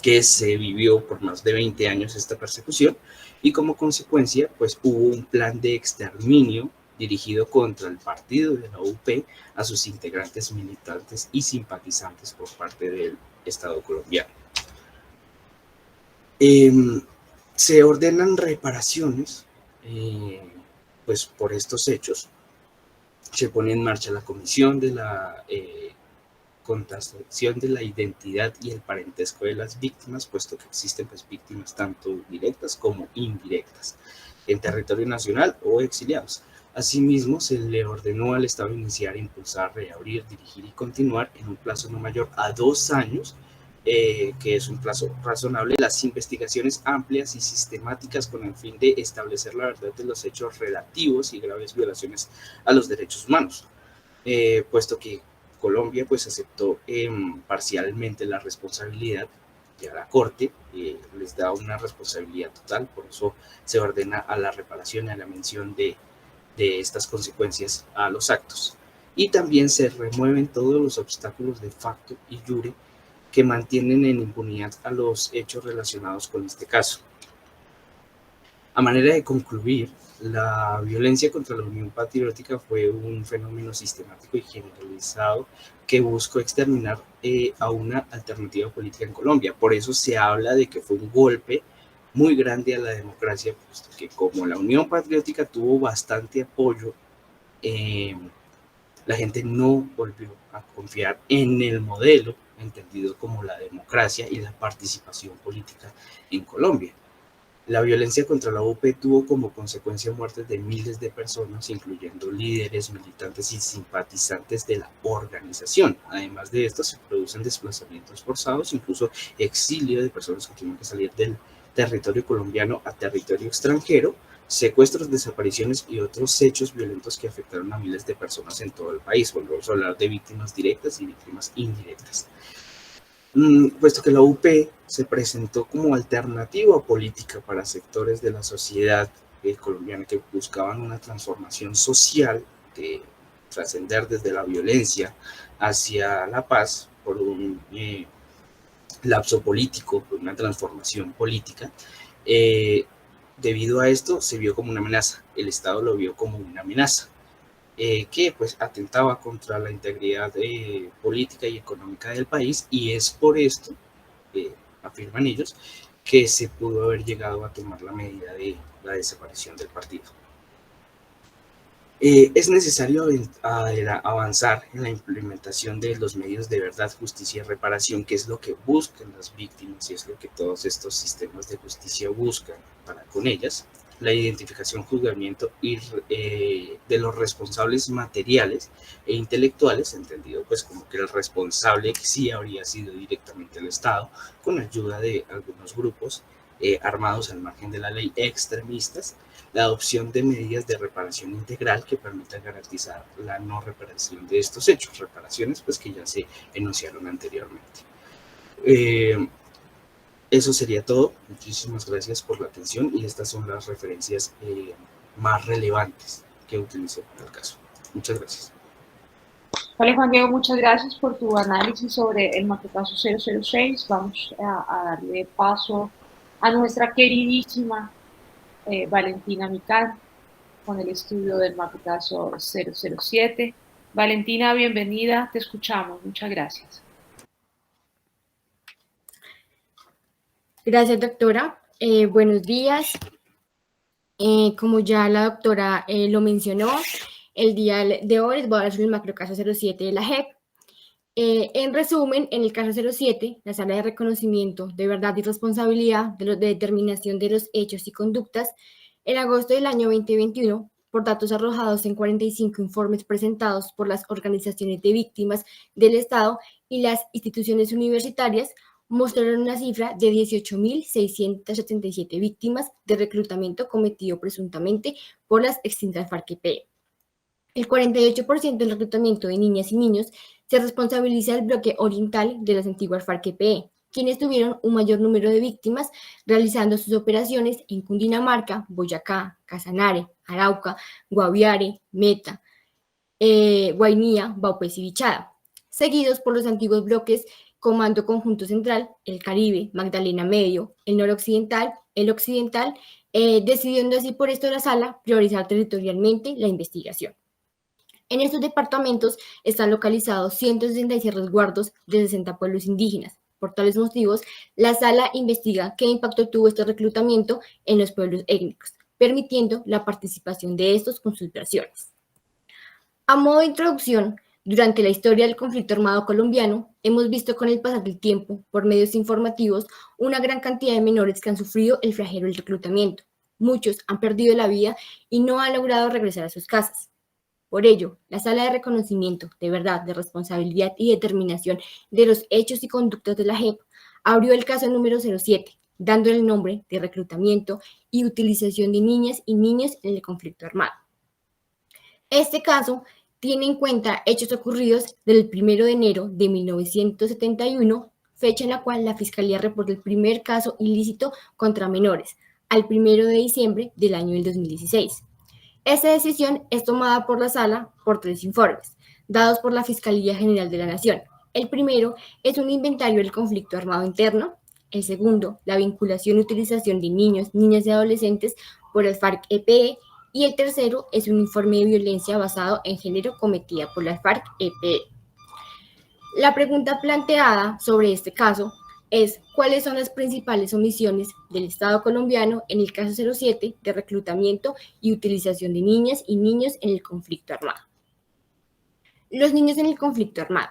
que se vivió por más de 20 años esta persecución, y como consecuencia, pues hubo un plan de exterminio dirigido contra el partido de la UP, a sus integrantes, militantes y simpatizantes por parte del Estado colombiano. Se ordenan reparaciones pues por estos hechos. Se pone en marcha la Comisión de la contratación de la identidad y el parentesco de las víctimas, puesto que existen pues víctimas tanto directas como indirectas en territorio nacional o exiliados. Asimismo, se le ordenó al Estado iniciar, impulsar, reabrir, dirigir y continuar en un plazo no mayor a 2 años, que es un plazo razonable, las investigaciones amplias y sistemáticas con el fin de establecer la verdad de los hechos relativos y graves violaciones a los derechos humanos, puesto que Colombia pues aceptó parcialmente la responsabilidad. Ya la Corte les da una responsabilidad total, por eso se ordena a la reparación y a la mención de estas consecuencias a los actos. Y también se remueven todos los obstáculos de facto y jure que mantienen en impunidad a los hechos relacionados con este caso. A manera de concluir, la violencia contra la Unión Patriótica fue un fenómeno sistemático y generalizado que buscó exterminar a una alternativa política en Colombia. Por eso se habla de que fue un golpe muy grande a la democracia, puesto que como la Unión Patriótica tuvo bastante apoyo, la gente no volvió a confiar en el modelo entendido como la democracia y la participación política en Colombia. La violencia contra la UP tuvo como consecuencia muertes de miles de personas, incluyendo líderes, militantes y simpatizantes de la organización. Además de esto, se producen desplazamientos forzados, incluso exilio de personas que tienen que salir del territorio colombiano a territorio extranjero, secuestros, desapariciones y otros hechos violentos que afectaron a miles de personas en todo el país. Volvemos a hablar de víctimas directas y víctimas indirectas. Puesto que la UP se presentó como alternativa política para sectores de la sociedad colombiana que buscaban una transformación social, de trascender desde la violencia hacia la paz por un lapso político, por una transformación política. Debido a esto se vio como una amenaza, el Estado lo vio como una amenaza, que pues atentaba contra la integridad política y económica del país, y es por esto, afirman ellos, que se pudo haber llegado a tomar la medida de la desaparición del partido. Es necesario avanzar en la implementación de los medios de verdad, justicia y reparación, que es lo que buscan las víctimas y es lo que todos estos sistemas de justicia buscan para con ellas. La identificación, juzgamiento y de los responsables materiales e intelectuales, entendido pues como que el responsable sí habría sido directamente el Estado, con ayuda de algunos grupos armados al margen de la ley, extremistas. La adopción de medidas de reparación integral que permitan garantizar la no reparación de estos hechos, reparaciones pues que ya se enunciaron anteriormente. Eso sería todo. Muchísimas gracias por la atención y estas son las referencias más relevantes que utilicé para el caso. Muchas gracias. Vale, Juan Diego, muchas gracias por tu análisis sobre el macrocaso 006. Vamos a darle paso a nuestra queridísima Valentina Micán con el estudio del macrocaso 007. Valentina, bienvenida, te escuchamos. Muchas gracias. Gracias, doctora. Buenos días. Como ya la doctora lo mencionó, el día de hoy les voy a hablar sobre el macrocaso 07 de la JEP. En resumen, en el caso 07, la Sala de Reconocimiento de Verdad y Responsabilidad de determinación de los hechos y conductas, en agosto del año 2021, por datos arrojados en 45 informes presentados por las organizaciones de víctimas del Estado y las instituciones universitarias, mostraron una cifra de 18.677 víctimas de reclutamiento cometido presuntamente por las extintas FARC-EP. El 48% del reclutamiento de niñas y niños se responsabiliza del bloque oriental de las antiguas FARC-EP, quienes tuvieron un mayor número de víctimas realizando sus operaciones en Cundinamarca, Boyacá, Casanare, Arauca, Guaviare, Meta, Guainía, Vaupés y Vichada, seguidos por los antiguos bloques Comando Conjunto Central, el Caribe, Magdalena Medio, el noroccidental, el occidental, decidiendo así por esto la sala priorizar territorialmente la investigación. En estos departamentos están localizados 166 resguardos de 60 pueblos indígenas. Por tales motivos, la sala investiga qué impacto tuvo este reclutamiento en los pueblos étnicos, permitiendo la participación de estos con sus versiones. A modo de introducción, durante la historia del conflicto armado colombiano, hemos visto con el pasar del tiempo, por medios informativos, una gran cantidad de menores que han sufrido el flagelo del reclutamiento. Muchos han perdido la vida y no han logrado regresar a sus casas. Por ello, la Sala de Reconocimiento de Verdad, de Responsabilidad y Determinación de los Hechos y Conductas de la JEP abrió el caso número 07, dándole el nombre de reclutamiento y utilización de niñas y niños en el conflicto armado. Este caso tiene en cuenta hechos ocurridos del 1 de enero de 1971, fecha en la cual la Fiscalía reportó el primer caso ilícito contra menores, al 1 de diciembre del año 2016. Esta decisión es tomada por la Sala por 3 informes, dados por la Fiscalía General de la Nación. El primero es un inventario del conflicto armado interno. El segundo, la vinculación y utilización de niños, niñas y adolescentes por el FARC-EP. Y el tercero es un informe de violencia basado en género cometida por la FARC-EP. La pregunta planteada sobre este caso es cuáles son las principales omisiones del Estado colombiano en el caso 07 de reclutamiento y utilización de niñas y niños en el conflicto armado. Los niños en el conflicto armado.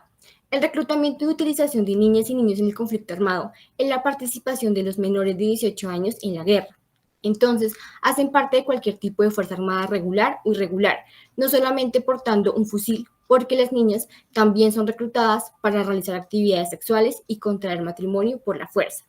El reclutamiento y utilización de niñas y niños en el conflicto armado es la participación de los menores de 18 años en la guerra. Entonces, hacen parte de cualquier tipo de fuerza armada regular o irregular, no solamente portando un fusil, porque las niñas también son reclutadas para realizar actividades sexuales y contraer matrimonio por la fuerza.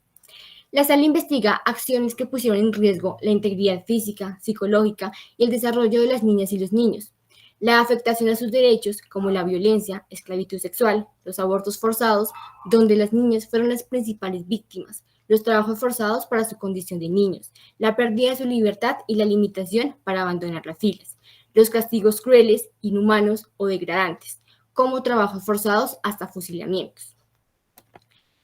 La sala investiga acciones que pusieron en riesgo la integridad física, psicológica y el desarrollo de las niñas y los niños. La afectación a sus derechos, como la violencia, esclavitud sexual, los abortos forzados, donde las niñas fueron las principales víctimas, los trabajos forzados para su condición de niños, la pérdida de su libertad y la limitación para abandonar las filas, los castigos crueles, inhumanos o degradantes, como trabajos forzados hasta fusilamientos.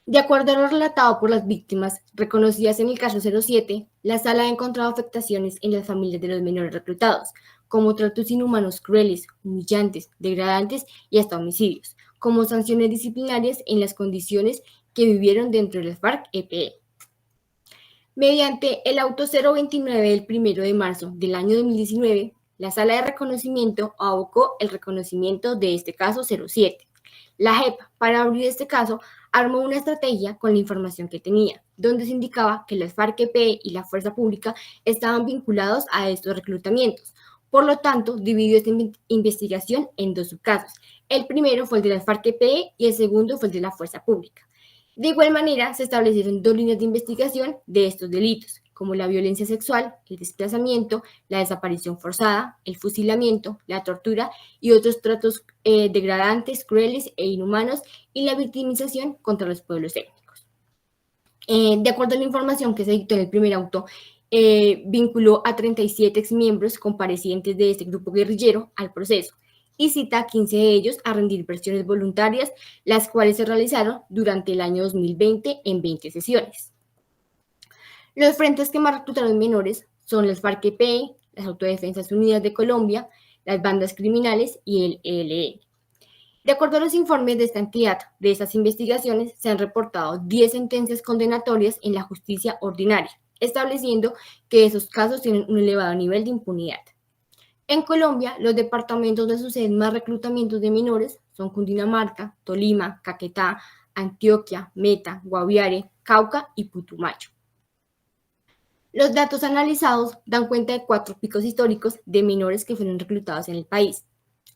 De acuerdo a lo relatado por las víctimas reconocidas en el caso 07, la sala ha encontrado afectaciones en las familias de los menores reclutados, como tratos inhumanos crueles, humillantes, degradantes y hasta homicidios, como sanciones disciplinarias en las condiciones que vivieron dentro de las FARC-EP. Mediante el auto 029 del 1 de marzo del año 2019, la Sala de Reconocimiento abocó el reconocimiento de este caso 07. La JEP, para abrir este caso, armó una estrategia con la información que tenía, donde se indicaba que las FARC-EP y la Fuerza Pública estaban vinculados a estos reclutamientos. Por lo tanto, dividió esta investigación en 2 subcasos. El primero fue el de las FARC-EP y el segundo fue el de la Fuerza Pública. De igual manera, se establecieron 2 líneas de investigación de estos delitos, como la violencia sexual, el desplazamiento, la desaparición forzada, el fusilamiento, la tortura y otros tratos degradantes, crueles e inhumanos y la victimización contra los pueblos étnicos. De acuerdo a la información que se dictó en el primer auto, vinculó a 37 exmiembros comparecientes de este grupo guerrillero al proceso y cita a 15 de ellos a rendir versiones voluntarias, las cuales se realizaron durante el año 2020 en 20 sesiones. Los frentes que más reclutaron menores son las FARC-EP, las Autodefensas Unidas de Colombia, las bandas criminales y el ELN. De acuerdo a los informes de esta entidad, de estas investigaciones, se han reportado 10 sentencias condenatorias en la justicia ordinaria, estableciendo que esos casos tienen un elevado nivel de impunidad. En Colombia, los departamentos donde suceden más reclutamientos de menores son Cundinamarca, Tolima, Caquetá, Antioquia, Meta, Guaviare, Cauca y Putumayo. Los datos analizados dan cuenta de 4 picos históricos de menores que fueron reclutados en el país.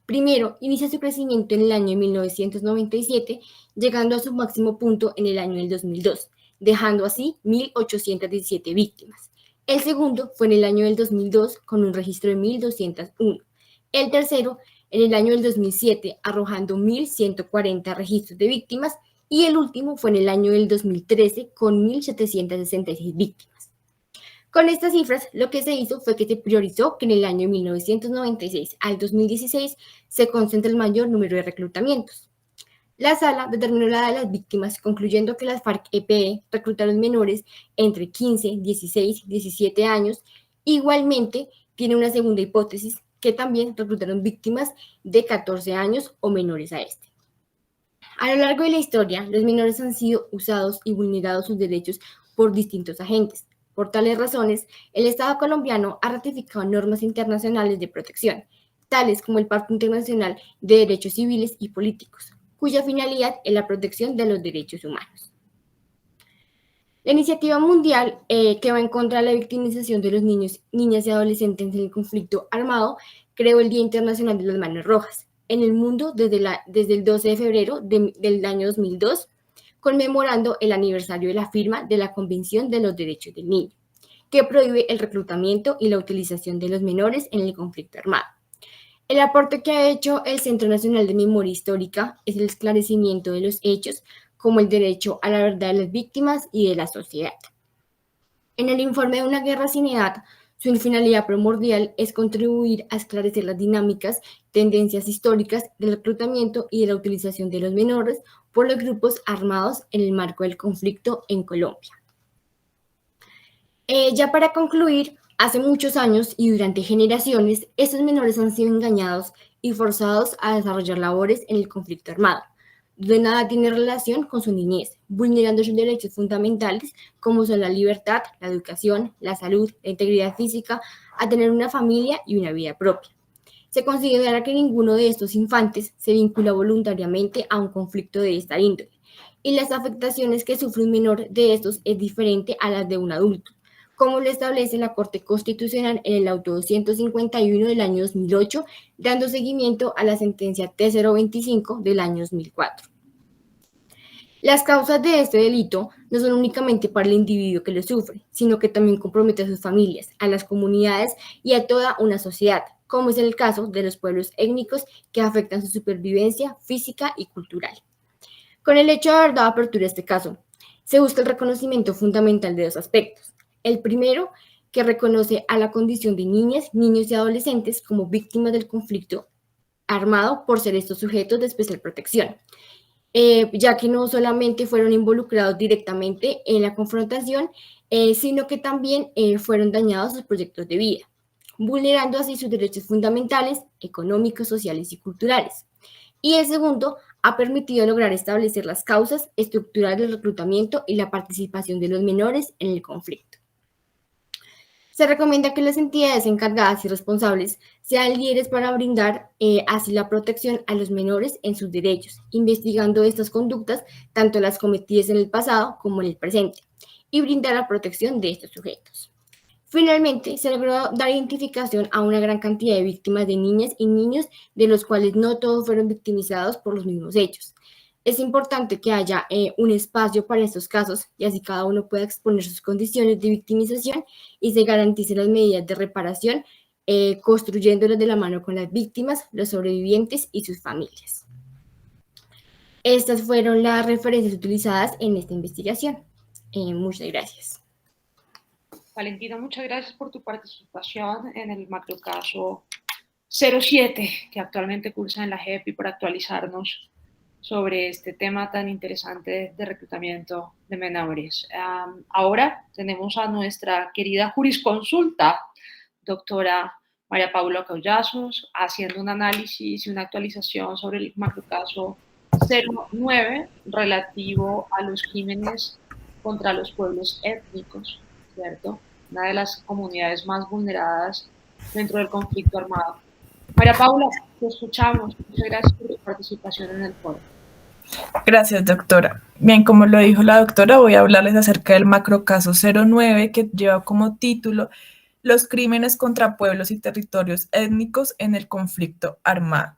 Primero, inicia su crecimiento en el año 1997, llegando a su máximo punto en el año del 2002, dejando así 1.817 víctimas. El segundo fue en el año del 2002, con un registro de 1.201. El tercero, en el año del 2007, arrojando 1.140 registros de víctimas. Y el último fue en el año del 2013, con 1.766 víctimas. Con estas cifras, lo que se hizo fue que se priorizó que en el año 1996 al 2016 se concentre el mayor número de reclutamientos. La sala determinó la edad de las víctimas, concluyendo que las FARC-EP reclutaron menores entre 15, 16, 17 años. Igualmente, tiene una segunda hipótesis, que también reclutaron víctimas de 14 años o menores a este. A lo largo de la historia, los menores han sido usados y vulnerados sus derechos por distintos agentes. Por tales razones, el Estado colombiano ha ratificado normas internacionales de protección, tales como el Pacto Internacional de Derechos Civiles y Políticos, cuya finalidad es la protección de los derechos humanos. La iniciativa mundial que va en contra de la victimización de los niños, niñas y adolescentes en el conflicto armado creó el Día Internacional de las Manos Rojas en el mundo desde el 12 de febrero del año 2002, conmemorando el aniversario de la firma de la Convención de los Derechos del Niño, que prohíbe el reclutamiento y la utilización de los menores en el conflicto armado. El aporte que ha hecho el Centro Nacional de Memoria Histórica es el esclarecimiento de los hechos, como el derecho a la verdad de las víctimas y de la sociedad. En el informe de Una guerra sin edad, su finalidad primordial es contribuir a esclarecer las dinámicas, tendencias históricas del reclutamiento y de la utilización de los menores por los grupos armados en el marco del conflicto en Colombia. Ya para concluir, hace muchos años y durante generaciones, estos menores han sido engañados y forzados a desarrollar labores en el conflicto armado, donde nada tiene relación con su niñez, vulnerando sus derechos fundamentales como son la libertad, la educación, la salud, la integridad física, a tener una familia y una vida propia. Se considera que ninguno de estos infantes se vincula voluntariamente a un conflicto de esta índole, y las afectaciones que sufre un menor de estos es diferente a las de un adulto, como lo establece la Corte Constitucional en el auto 251 del año 2008, dando seguimiento a la sentencia T025 del año 2004. Las causas de este delito no son únicamente para el individuo que lo sufre, sino que también compromete a sus familias, a las comunidades y a toda una sociedad, como es el caso de los pueblos étnicos que afectan su supervivencia física y cultural. Con el hecho de haber dado apertura a este caso, se busca el reconocimiento fundamental de dos aspectos. El primero, que reconoce a la condición de niñas, niños y adolescentes como víctimas del conflicto armado por ser estos sujetos de especial protección, ya que no solamente fueron involucrados directamente en la confrontación, sino que también fueron dañados sus proyectos de vida, vulnerando así sus derechos fundamentales, económicos, sociales y culturales. Y el segundo, ha permitido lograr establecer las causas estructurales del reclutamiento y la participación de los menores en el conflicto. Se recomienda que las entidades encargadas y responsables sean líderes para brindar así la protección a los menores en sus derechos, investigando estas conductas, tanto las cometidas en el pasado como en el presente, y brindar la protección de estos sujetos. Finalmente, se logró dar identificación a una gran cantidad de víctimas de niñas y niños, de los cuales no todos fueron victimizados por los mismos hechos. Es importante que haya un espacio para estos casos y así cada uno pueda exponer sus condiciones de victimización y se garanticen las medidas de reparación, construyéndolas de la mano con las víctimas, los sobrevivientes y sus familias. Estas fueron las referencias utilizadas en esta investigación. Muchas gracias. Valentina, muchas gracias por tu participación en el macrocaso 07 que actualmente cursa en la JEP y por actualizarnos sobre este tema tan interesante de reclutamiento de menores. Ahora tenemos a nuestra querida jurisconsulta, doctora María Paula Collazos, haciendo un análisis y una actualización sobre el macrocaso 09 relativo a los crímenes contra los pueblos étnicos, ¿cierto? Una de las comunidades más vulneradas dentro del conflicto armado. María Paula, te escuchamos. Muchas gracias por tu participación en el foro. Gracias, doctora. Bien, como lo dijo la doctora, voy a hablarles acerca del macrocaso 09, que lleva como título Los crímenes contra pueblos y territorios étnicos en el conflicto armado.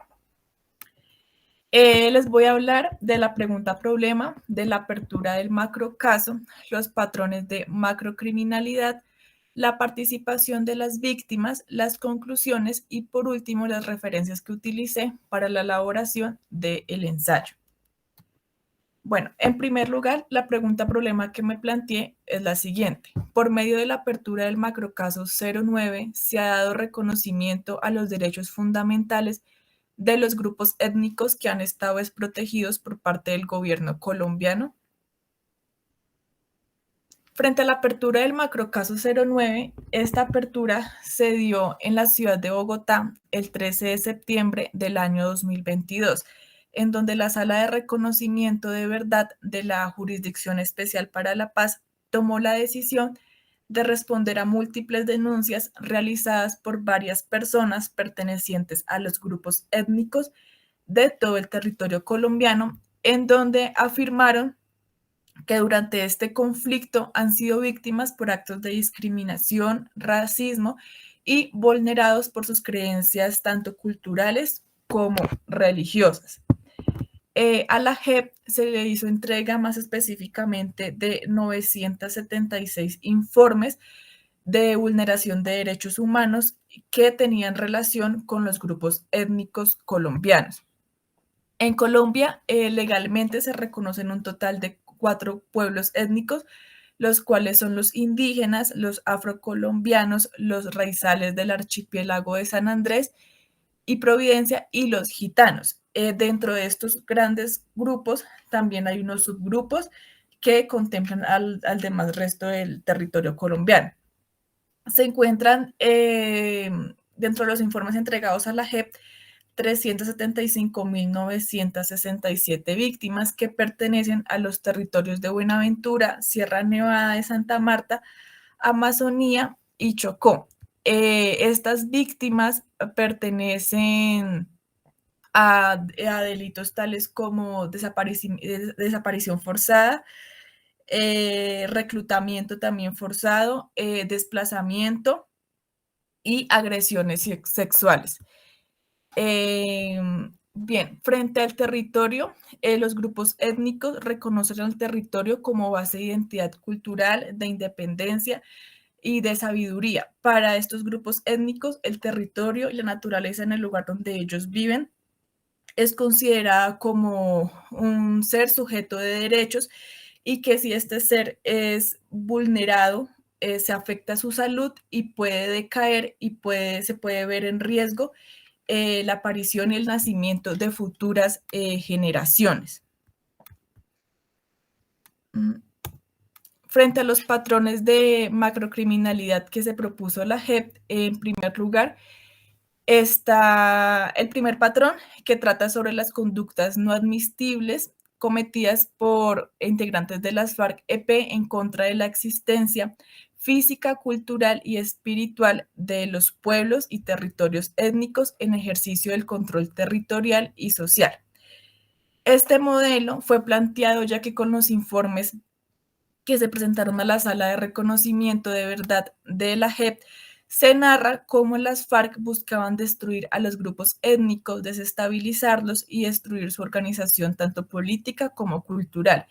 Les voy a hablar de la pregunta problema, de la apertura del macrocaso, los patrones de macrocriminalidad, la participación de las víctimas, las conclusiones y, por último, las referencias que utilicé para la elaboración del ensayo. Bueno, en primer lugar, la pregunta problema que me planteé es la siguiente. Por medio de la apertura del macrocaso 09, se ha dado reconocimiento a los derechos fundamentales de los grupos étnicos que han estado desprotegidos por parte del gobierno colombiano. Frente a la apertura del macrocaso 09, esta apertura se dio en la ciudad de Bogotá el 13 de septiembre del año 2022, en donde la Sala de Reconocimiento de Verdad de la Jurisdicción Especial para la Paz tomó la decisión de responder a múltiples denuncias realizadas por varias personas pertenecientes a los grupos étnicos de todo el territorio colombiano, en donde afirmaron que durante este conflicto han sido víctimas por actos de discriminación, racismo y vulnerados por sus creencias tanto culturales como religiosas. A la JEP se le hizo entrega más específicamente de 976 informes de vulneración de derechos humanos que tenían relación con los grupos étnicos colombianos. En Colombia, legalmente se reconocen un total de 4 pueblos étnicos, los cuales son los indígenas, los afrocolombianos, los raizales del archipiélago de San Andrés y Providencia y los gitanos. Dentro de estos grandes grupos también hay unos subgrupos que contemplan al demás resto del territorio colombiano. Se encuentran dentro de los informes entregados a la JEP 375.967 víctimas que pertenecen a los territorios de Buenaventura, Sierra Nevada de Santa Marta, Amazonía y Chocó. Estas víctimas pertenecen a delitos tales como desaparición forzada, reclutamiento también forzado, desplazamiento y agresiones sexuales. Bien, frente al territorio, los grupos étnicos reconocen al territorio como base de identidad cultural, de independencia y de sabiduría. Para estos grupos étnicos, el territorio y la naturaleza en el lugar donde ellos viven es considerada como un ser sujeto de derechos y que si este ser es vulnerado, se afecta su salud y puede decaer y se puede ver en riesgo la aparición y el nacimiento de futuras generaciones. Frente a los patrones de macrocriminalidad que se propuso la JEP, en primer lugar, está el primer patrón que trata sobre las conductas no admisibles cometidas por integrantes de las FARC-EP en contra de la existencia física, cultural y espiritual de los pueblos y territorios étnicos en ejercicio del control territorial y social. Este modelo fue planteado ya que con los informes que se presentaron a la Sala de Reconocimiento de Verdad de la JEP, se narra cómo las FARC buscaban destruir a los grupos étnicos, desestabilizarlos y destruir su organización tanto política como cultural.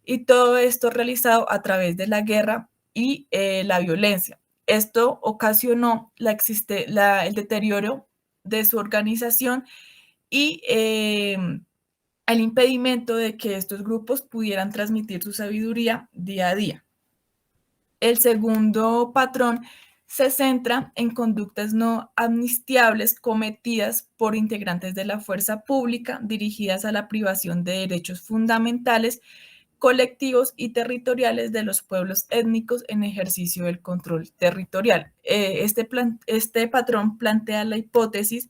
Y todo esto realizado a través de la guerra y la violencia. Esto ocasionó el deterioro de su organización y el impedimento de que estos grupos pudieran transmitir su sabiduría día a día. El segundo patrón se centra en conductas no amnistiables cometidas por integrantes de la fuerza pública dirigidas a la privación de derechos fundamentales, colectivos y territoriales de los pueblos étnicos en ejercicio del control territorial. Este patrón plantea la hipótesis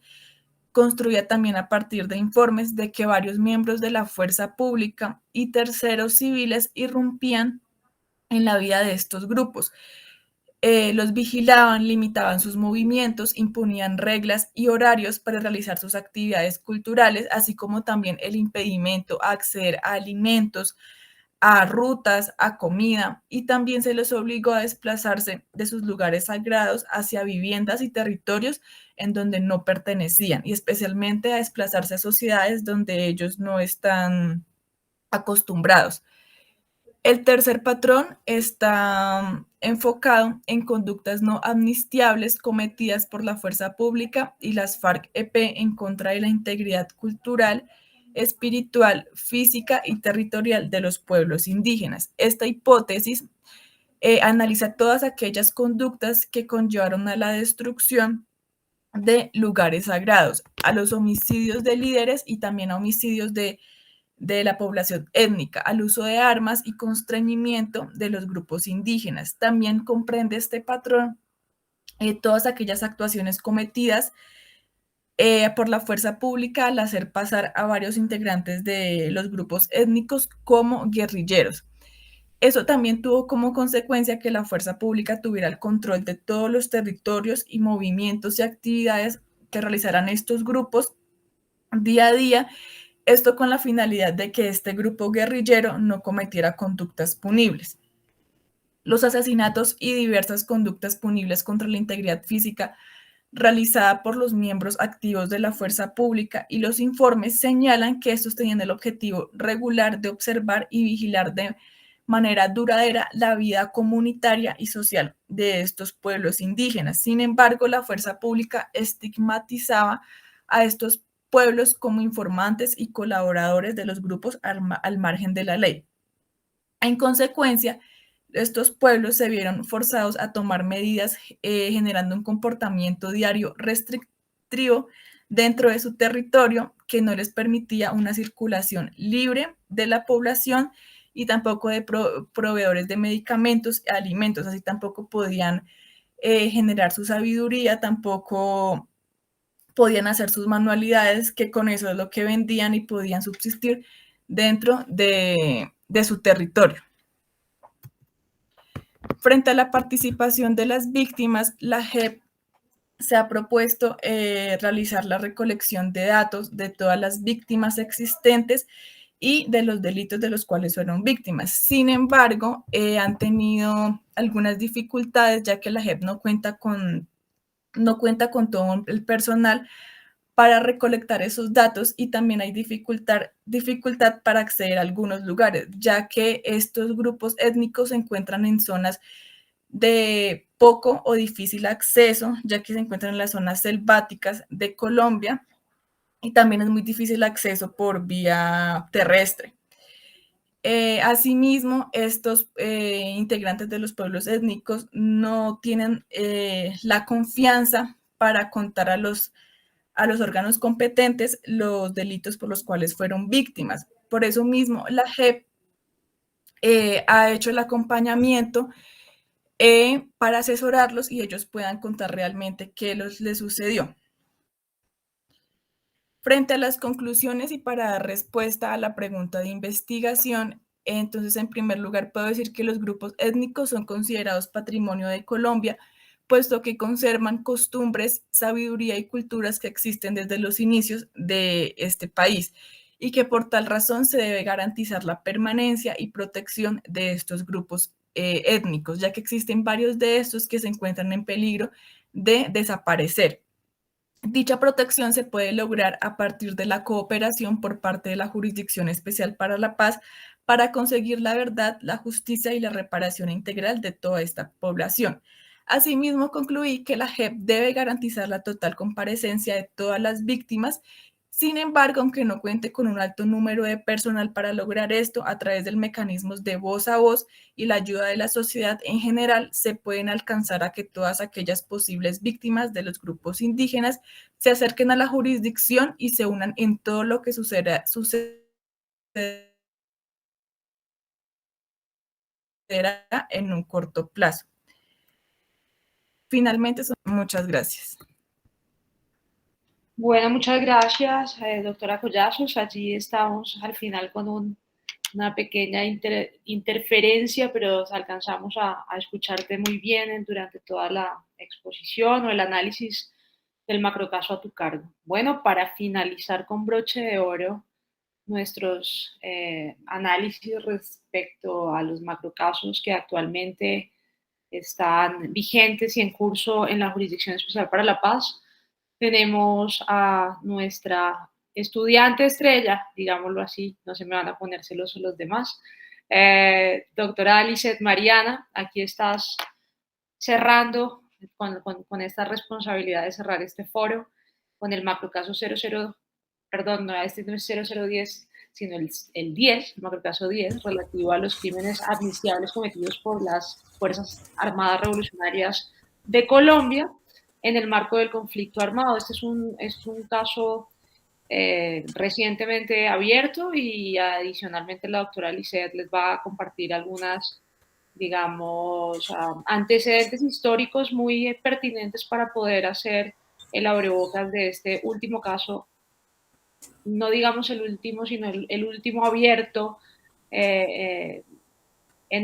construida también a partir de informes de que varios miembros de la fuerza pública y terceros civiles irrumpían en la vida de estos grupos. los vigilaban, limitaban sus movimientos, imponían reglas y horarios para realizar sus actividades culturales, así como también el impedimento a acceder a alimentos, a rutas, a comida, y también se les obligó a desplazarse de sus lugares sagrados hacia viviendas y territorios en donde no pertenecían, y especialmente a desplazarse a sociedades donde ellos no están acostumbrados. El tercer patrón está enfocado en conductas no amnistiables cometidas por la fuerza pública y las FARC-EP en contra de la integridad cultural, espiritual, física y territorial de los pueblos indígenas. Esta hipótesis analiza todas aquellas conductas que conllevaron a la destrucción de lugares sagrados, a los homicidios de líderes y también a homicidios de la población étnica, al uso de armas y constreñimiento de los grupos indígenas. También comprende este patrón todas aquellas actuaciones cometidas por la fuerza pública al hacer pasar a varios integrantes de los grupos étnicos como guerrilleros. Eso también tuvo como consecuencia que la fuerza pública tuviera el control de todos los territorios y movimientos y actividades que realizaran estos grupos día a día, esto con la finalidad de que este grupo guerrillero no cometiera conductas punibles. Los asesinatos y diversas conductas punibles contra la integridad física realizada por los miembros activos de la fuerza pública y los informes señalan que estos tenían el objetivo regular de observar y vigilar de manera duradera la vida comunitaria y social de estos pueblos indígenas. Sin embargo, la fuerza pública estigmatizaba a estos pueblos como informantes y colaboradores de los grupos al margen de la ley. En consecuencia, estos pueblos se vieron forzados a tomar medidas generando un comportamiento diario restrictivo dentro de su territorio que no les permitía una circulación libre de la población y tampoco de proveedores de medicamentos y alimentos, así tampoco podían generar su sabiduría, tampoco podían hacer sus manualidades, que con eso es lo que vendían y podían subsistir dentro de su territorio. Frente a la participación de las víctimas, la JEP se ha propuesto realizar la recolección de datos de todas las víctimas existentes y de los delitos de los cuales fueron víctimas. Sin embargo, han tenido algunas dificultades, ya que la JEP no cuenta con todo el personal para recolectar esos datos y también hay dificultad para acceder a algunos lugares, ya que estos grupos étnicos se encuentran en zonas de poco o difícil acceso, ya que se encuentran en las zonas selváticas de Colombia y también es muy difícil acceso por vía terrestre. Asimismo, estos integrantes de los pueblos étnicos no tienen la confianza para contar a los órganos competentes los delitos por los cuales fueron víctimas. Por eso mismo, la JEP ha hecho el acompañamiento para asesorarlos y ellos puedan contar realmente qué les sucedió. Frente a las conclusiones y para dar respuesta a la pregunta de investigación, entonces, en primer lugar, puedo decir que los grupos étnicos son considerados patrimonio de Colombia, puesto que conservan costumbres, sabiduría y culturas que existen desde los inicios de este país y que por tal razón se debe garantizar la permanencia y protección de estos grupos étnicos, ya que existen varios de estos que se encuentran en peligro de desaparecer. Dicha protección se puede lograr a partir de la cooperación por parte de la Jurisdicción Especial para la Paz para conseguir la verdad, la justicia y la reparación integral de toda esta población. Asimismo, concluí que la JEP debe garantizar la total comparecencia de todas las víctimas. Sin embargo, aunque no cuente con un alto número de personal para lograr esto, a través de mecanismos de voz a voz y la ayuda de la sociedad en general, se pueden alcanzar a que todas aquellas posibles víctimas de los grupos indígenas se acerquen a la jurisdicción y se unan en todo lo que sucederá en un corto plazo. Finalmente, muchas gracias. Bueno, muchas gracias, doctora Collazos. Allí estamos al final con un una pequeña interferencia, pero alcanzamos a escucharte muy bien durante toda la exposición o el análisis del macrocaso a tu cargo. Bueno, para finalizar con broche de oro nuestros análisis respecto a los macrocasos que actualmente están vigentes y en curso en la Jurisdicción Especial para la Paz, tenemos a nuestra estudiante estrella, digámoslo así, no se me van a poner celosos los demás, doctora Lisette Mariana, aquí estás cerrando con esta responsabilidad de cerrar este foro con el macrocaso 00, perdón, no, este no es 0010, sino el 10, el macrocaso 10, relativo a los crímenes amnistiables cometidos por las Fuerzas Armadas Revolucionarias de Colombia en el marco del conflicto armado. Este es un caso recientemente abierto y adicionalmente la doctora Lisette les va a compartir algunas, digamos, antecedentes históricos muy pertinentes para poder hacer el abrebocas de este último caso, no digamos el último, sino el último abierto en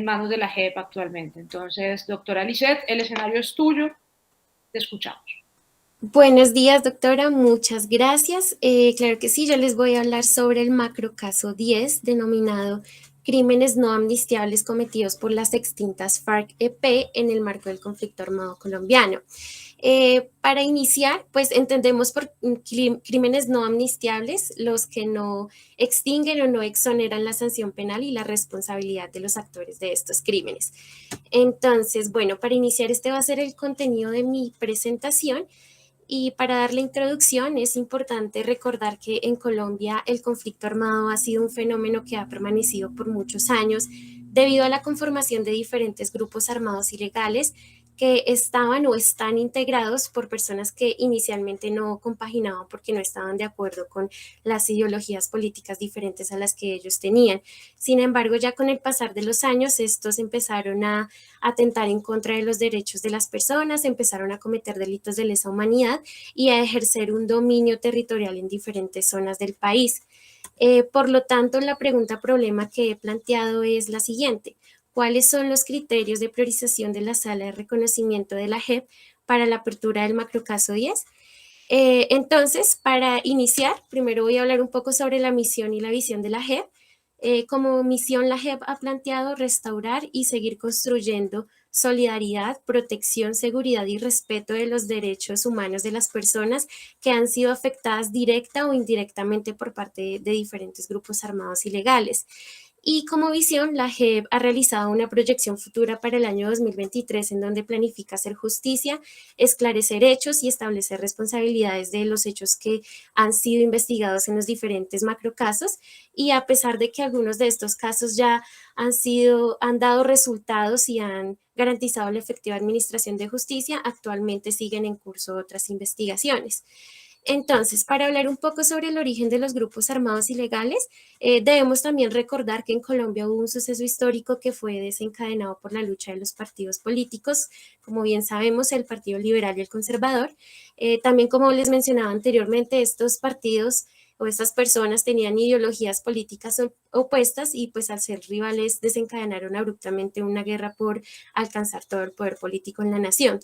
manos de la JEP actualmente. Entonces, doctora Lisette, el escenario es tuyo, te escuchamos. Buenos días, doctora, muchas gracias. Claro que sí, yo les voy a hablar sobre el macrocaso 10, denominado Crímenes no amnistiables cometidos por las extintas FARC-EP en el marco del conflicto armado colombiano. Para iniciar, pues entendemos por crímenes no amnistiables los que no extinguen o no exoneran la sanción penal y la responsabilidad de los actores de estos crímenes. Entonces, bueno, para iniciar, este va a ser el contenido de mi presentación. Y para dar la introducción es importante recordar que en Colombia el conflicto armado ha sido un fenómeno que ha permanecido por muchos años debido a la conformación de diferentes grupos armados ilegales que estaban o están integrados por personas que inicialmente no compaginaban porque no estaban de acuerdo con las ideologías políticas diferentes a las que ellos tenían. Sin embargo, ya con el pasar de los años, estos empezaron a atentar en contra de los derechos de las personas, empezaron a cometer delitos de lesa humanidad y a ejercer un dominio territorial en diferentes zonas del país. Por lo tanto, la pregunta problema que he planteado es la siguiente: ¿cuáles son los criterios de priorización de la Sala de Reconocimiento de la JEP para la apertura del macrocaso 10? Entonces, para iniciar, primero voy a hablar un poco sobre la misión y la visión de la JEP. Como misión, la JEP ha planteado restaurar y seguir construyendo solidaridad, protección, seguridad y respeto de los derechos humanos de las personas que han sido afectadas directa o indirectamente por parte de diferentes grupos armados ilegales. Y como visión, la JEP ha realizado una proyección futura para el año 2023 en donde planifica hacer justicia, esclarecer hechos y establecer responsabilidades de los hechos que han sido investigados en los diferentes macrocasos. Y a pesar de que algunos de estos casos ya han dado resultados y han garantizado la efectiva administración de justicia, actualmente siguen en curso otras investigaciones. Entonces, para hablar un poco sobre el origen de los grupos armados ilegales, debemos también recordar que en Colombia hubo un suceso histórico que fue desencadenado por la lucha de los partidos políticos, como bien sabemos, el Partido Liberal y el Conservador. También, como les mencionaba anteriormente, estos partidos o estas personas tenían ideologías políticas opuestas y pues al ser rivales desencadenaron abruptamente una guerra por alcanzar todo el poder político en la nación.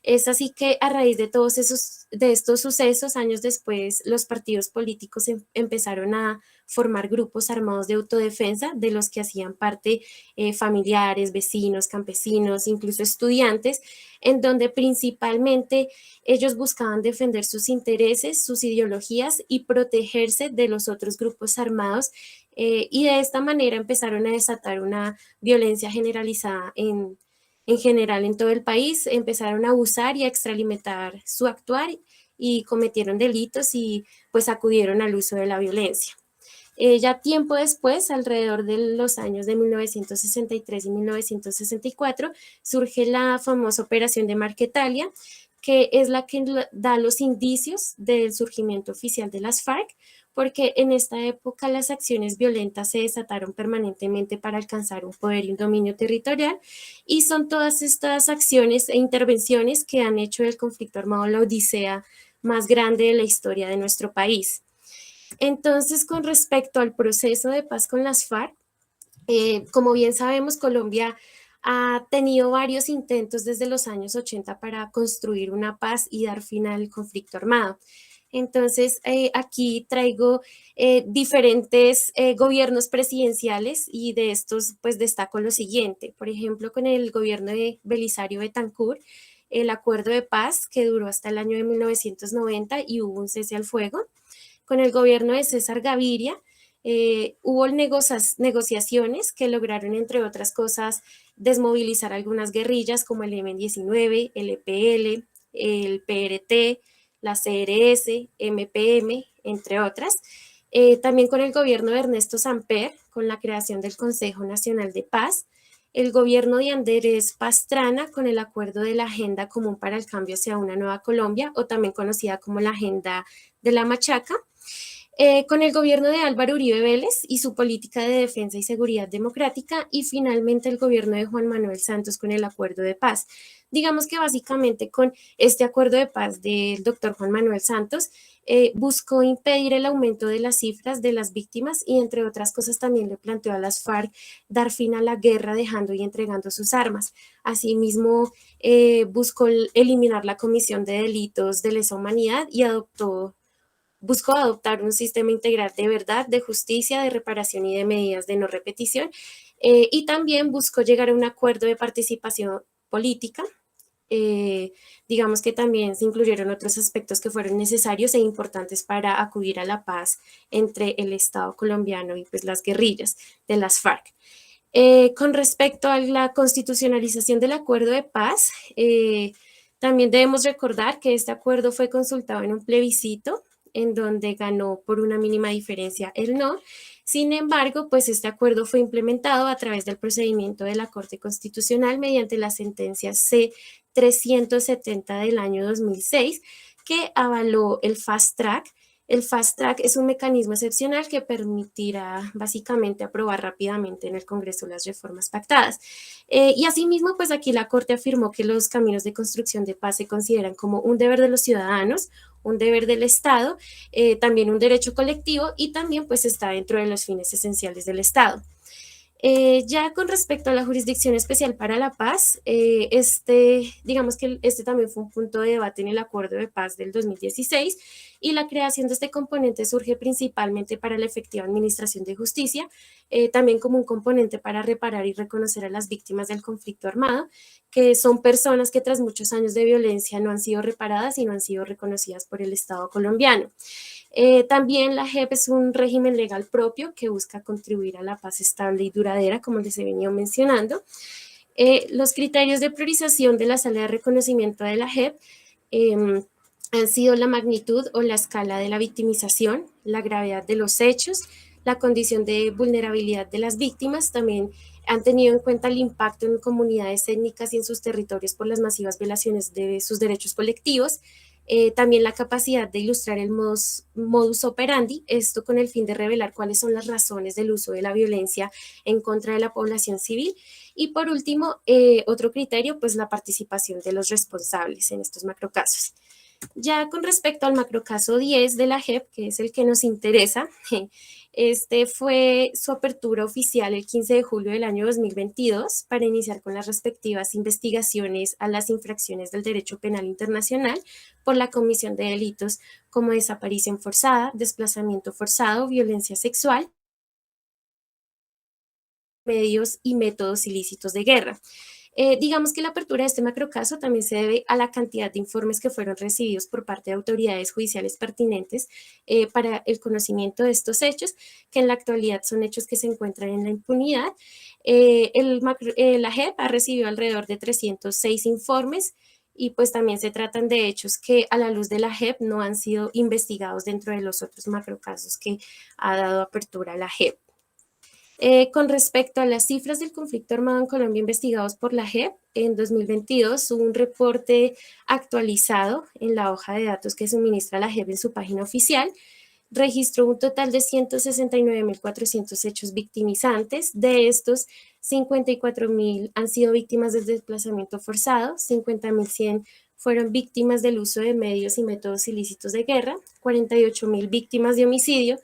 Es así que a raíz de todos estos sucesos, años después, los partidos políticos empezaron a formar grupos armados de autodefensa, de los que hacían parte familiares, vecinos, campesinos, incluso estudiantes, en donde principalmente ellos buscaban defender sus intereses, sus ideologías y protegerse de los otros grupos armados, y de esta manera empezaron a desatar una violencia generalizada en general en todo el país. Empezaron a abusar y a extralimitar su actuar y cometieron delitos y pues acudieron al uso de la violencia. Ya tiempo después, alrededor de los años de 1963 y 1964, surge la famosa Operación de Marquetalia, que es la que da los indicios del surgimiento oficial de las FARC, porque en esta época las acciones violentas se desataron permanentemente para alcanzar un poder y un dominio territorial, y son todas estas acciones e intervenciones que han hecho del conflicto armado la odisea más grande de la historia de nuestro país. Entonces, con respecto al proceso de paz con las FARC, Como bien sabemos, Colombia ha tenido varios intentos desde los años 80 para construir una paz y dar fin al conflicto armado. Entonces, aquí traigo diferentes gobiernos presidenciales y de estos pues destaco lo siguiente. Por ejemplo, con el gobierno de Belisario Betancur, el acuerdo de paz que duró hasta el año de 1990 y hubo un cese al fuego. Con el gobierno de César Gaviria, hubo negociaciones que lograron, entre otras cosas, desmovilizar algunas guerrillas como el M-19, el EPL, el PRT, la CRS, MPM, entre otras. También con el gobierno de Ernesto Samper, con la creación del Consejo Nacional de Paz, el gobierno de Andrés Pastrana con el acuerdo de la Agenda Común para el Cambio hacia una Nueva Colombia, o también conocida como la Agenda de la Machaca, con el gobierno de Álvaro Uribe Vélez y su política de defensa y seguridad democrática, y finalmente el gobierno de Juan Manuel Santos con el acuerdo de paz. Digamos que básicamente con este acuerdo de paz del doctor Juan Manuel Santos buscó impedir el aumento de las cifras de las víctimas y, entre otras cosas, también le planteó a las FARC dar fin a la guerra dejando y entregando sus armas. Asimismo, buscó eliminar la comisión de delitos de lesa humanidad y buscó adoptar un sistema integral de verdad, de justicia, de reparación y de medidas de no repetición, y también buscó llegar a un acuerdo de participación política. Digamos que también se incluyeron otros aspectos que fueron necesarios e importantes para acudir a la paz entre el Estado colombiano y pues las guerrillas de las FARC. Con respecto a la constitucionalización del acuerdo de paz, también debemos recordar que este acuerdo fue consultado en un plebiscito en donde ganó por una mínima diferencia el no. Sin embargo, pues este acuerdo fue implementado a través del procedimiento de la Corte Constitucional mediante la sentencia C-370 del año 2006, que avaló el Fast Track. El Fast Track es un mecanismo excepcional que permitirá básicamente aprobar rápidamente en el Congreso las reformas pactadas. Y asimismo, pues aquí la Corte afirmó que los caminos de construcción de paz se consideran como un deber de los ciudadanos, un deber del Estado, también un derecho colectivo y también pues está dentro de los fines esenciales del Estado. Ya con respecto a la Jurisdicción Especial para la Paz, digamos que este también fue un punto de debate en el Acuerdo de Paz del 2016 y la creación de este componente surge principalmente para la efectiva administración de justicia, también como un componente para reparar y reconocer a las víctimas del conflicto armado, que son personas que tras muchos años de violencia no han sido reparadas y no han sido reconocidas por el Estado colombiano. También la JEP es un régimen legal propio que busca contribuir a la paz estable y duradera, como les he venido mencionando. Los criterios de priorización de la sala de reconocimiento de la JEP han sido la magnitud o la escala de la victimización, la gravedad de los hechos, la condición de vulnerabilidad de las víctimas. También han tenido en cuenta el impacto en comunidades étnicas y en sus territorios por las masivas violaciones de sus derechos colectivos. También la capacidad de ilustrar el modus operandi, esto con el fin de revelar cuáles son las razones del uso de la violencia en contra de la población civil. Y por último, otro criterio, pues la participación de los responsables en estos macrocasos. Ya con respecto al macrocaso 10 de la JEP, que es el que nos interesa, fue su apertura oficial el 15 de julio del año 2022 para iniciar con las respectivas investigaciones a las infracciones del derecho penal internacional por la comisión de delitos como desaparición forzada, desplazamiento forzado, violencia sexual, medios y métodos ilícitos de guerra. Digamos que la apertura de este macrocaso también se debe a la cantidad de informes que fueron recibidos por parte de autoridades judiciales pertinentes para el conocimiento de estos hechos, que en la actualidad son hechos que se encuentran en la impunidad. La JEP ha recibido alrededor de 306 informes y pues también se tratan de hechos que a la luz de la JEP no han sido investigados dentro de los otros macrocasos que ha dado apertura a la JEP. Con respecto a las cifras del conflicto armado en Colombia investigados por la JEP, en 2022 hubo un reporte actualizado en la hoja de datos que suministra la JEP en su página oficial. Registró un total de 169.400 hechos victimizantes. De estos, 54.000 han sido víctimas del desplazamiento forzado, 50.100 fueron víctimas del uso de medios y métodos ilícitos de guerra, 48.000 víctimas de homicidio,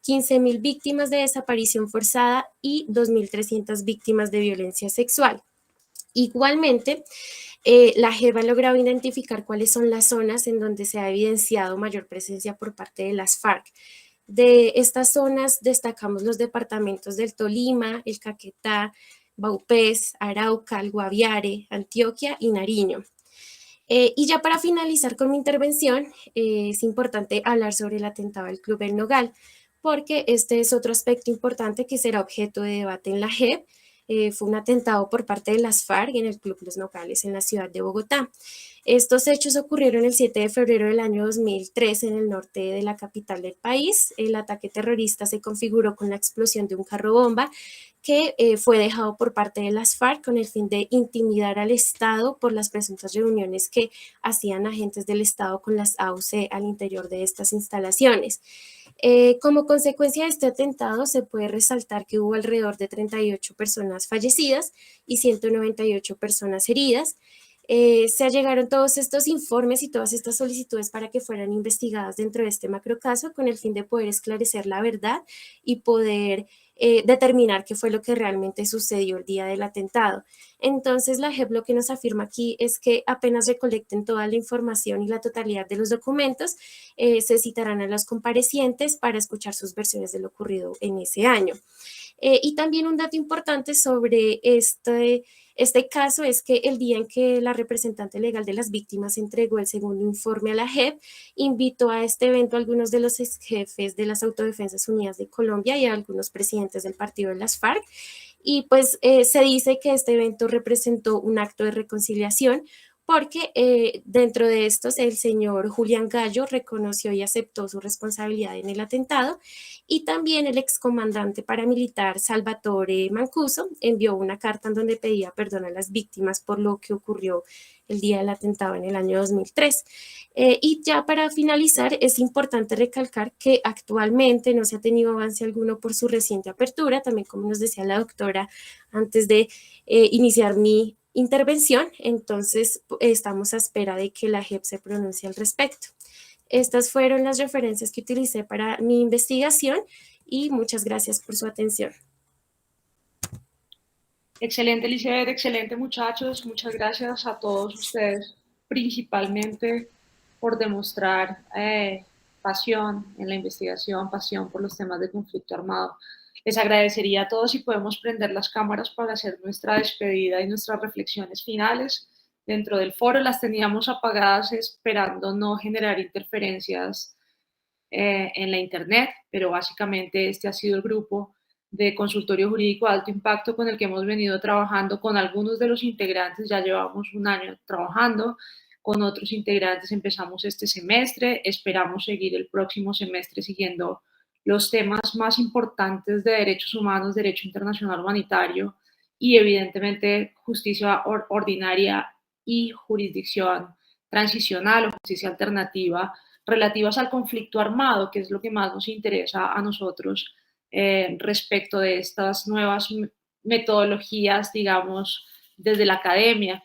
15.000 víctimas de desaparición forzada y 2.300 víctimas de violencia sexual. Igualmente, la JEP ha logrado identificar cuáles son las zonas en donde se ha evidenciado mayor presencia por parte de las FARC. De estas zonas destacamos los departamentos del Tolima, el Caquetá, Vaupés, Arauca, el Guaviare, Antioquia y Nariño. Y ya para finalizar con mi intervención, es importante hablar sobre el atentado al Club El Nogal, porque este es otro aspecto importante que será objeto de debate en la JEP. Fue un atentado por parte de las FARC en el Club Los Nogales en la ciudad de Bogotá. Estos hechos ocurrieron el 7 de febrero del año 2003 en el norte de la capital del país. El ataque terrorista se configuró con la explosión de un carro bomba que fue dejado por parte de las FARC con el fin de intimidar al Estado por las presuntas reuniones que hacían agentes del Estado con las AUC al interior de estas instalaciones. Como consecuencia de este atentado, se puede resaltar que hubo alrededor de 38 personas fallecidas y 198 personas heridas. Se allegaron todos estos informes y todas estas solicitudes para que fueran investigadas dentro de este macrocaso con el fin de poder esclarecer la verdad y poder determinar qué fue lo que realmente sucedió el día del atentado. Entonces, la JEP lo que nos afirma aquí es que apenas recolecten toda la información y la totalidad de los documentos, se citarán a los comparecientes para escuchar sus versiones de lo ocurrido en ese año. Y también un dato importante sobre este caso es que el día en que la representante legal de las víctimas entregó el segundo informe a la JEP, invitó a este evento a algunos de los ex jefes de las Autodefensas Unidas de Colombia y a algunos presidentes del partido de las FARC. Y pues se dice que este evento representó un acto de reconciliación porque dentro de estos el señor Julián Gallo reconoció y aceptó su responsabilidad en el atentado, y también el excomandante paramilitar Salvatore Mancuso envió una carta en donde pedía perdón a las víctimas por lo que ocurrió el día del atentado en el año 2003. Y ya para finalizar, es importante recalcar que actualmente no se ha tenido avance alguno por su reciente apertura, también como nos decía la doctora antes de iniciar mi intervención, entonces estamos a espera de que la JEP se pronuncie al respecto. Estas fueron las referencias que utilicé para mi investigación y muchas gracias por su atención. Excelente, Elizabeth, excelente, muchachos. Muchas gracias a todos ustedes, principalmente por demostrar pasión en la investigación, pasión por los temas de conflicto armado. Les agradecería a todos si podemos prender las cámaras para hacer nuestra despedida y nuestras reflexiones finales. Dentro del foro las teníamos apagadas esperando no generar interferencias en la internet, pero básicamente este ha sido el grupo de consultorio jurídico de alto impacto con el que hemos venido trabajando con algunos de los integrantes. Ya llevamos un año trabajando, con otros integrantes empezamos este semestre, esperamos seguir el próximo semestre siguiendo los temas más importantes de derechos humanos, derecho internacional humanitario y evidentemente justicia ordinaria y jurisdicción transicional o justicia alternativa relativas al conflicto armado, que es lo que más nos interesa a nosotros respecto de estas nuevas metodologías, digamos, desde la academia.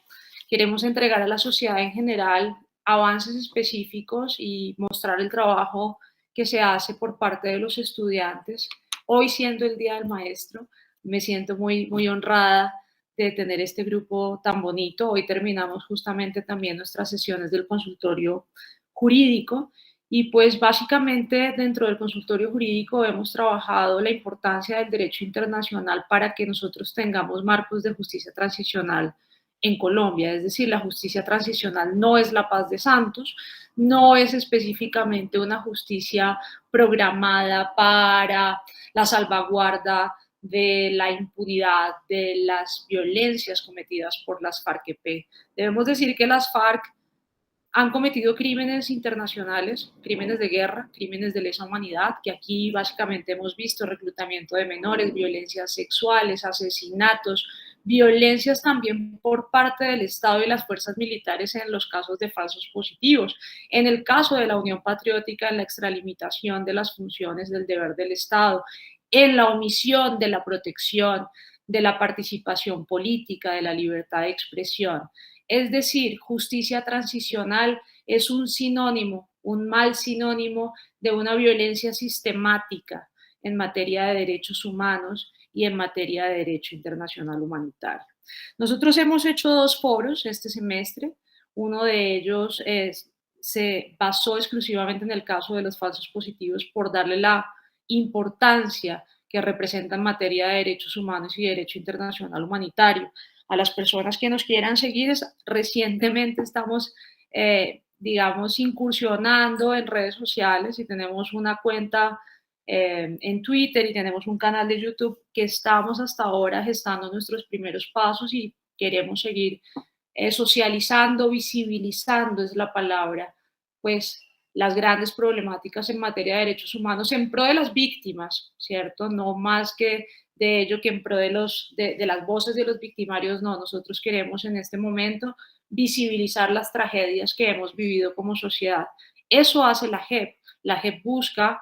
Queremos entregar a la sociedad en general avances específicos y mostrar el trabajo que se hace por parte de los estudiantes. Hoy, siendo el Día del Maestro, me siento muy, muy honrada de tener este grupo tan bonito. Hoy terminamos justamente también nuestras sesiones del consultorio jurídico y pues básicamente dentro del consultorio jurídico hemos trabajado la importancia del derecho internacional para que nosotros tengamos marcos de justicia transicional en Colombia, es decir, la justicia transicional no es la paz de santos, no es específicamente una justicia programada para la salvaguarda de la impunidad de las violencias cometidas por las FARC-EP. Debemos decir que las FARC han cometido crímenes internacionales, crímenes de guerra, crímenes de lesa humanidad, que aquí básicamente hemos visto reclutamiento de menores, violencias sexuales, asesinatos, violencias también por parte del Estado y las fuerzas militares en los casos de falsos positivos. En el caso de la Unión Patriótica, en la extralimitación de las funciones del deber del Estado, en la omisión de la protección de la participación política, de la libertad de expresión. Es decir, justicia transicional es un sinónimo, un mal sinónimo de una violencia sistemática en materia de derechos humanos y en materia de derecho internacional humanitario. Nosotros hemos hecho 2 foros este semestre. Uno de ellos se basó exclusivamente en el caso de los falsos positivos por darle la importancia que representa en materia de derechos humanos y derecho internacional humanitario. A las personas que nos quieran seguir, recientemente estamos, digamos, incursionando en redes sociales y tenemos una cuenta en Twitter y tenemos un canal de YouTube que estamos hasta ahora gestando nuestros primeros pasos y queremos seguir socializando, visibilizando es la palabra, pues las grandes problemáticas en materia de derechos humanos en pro de las víctimas, ¿cierto? No más que de ello que en pro de las voces de los victimarios, no, nosotros queremos en este momento visibilizar las tragedias que hemos vivido como sociedad. Eso hace la JEP. La JEP busca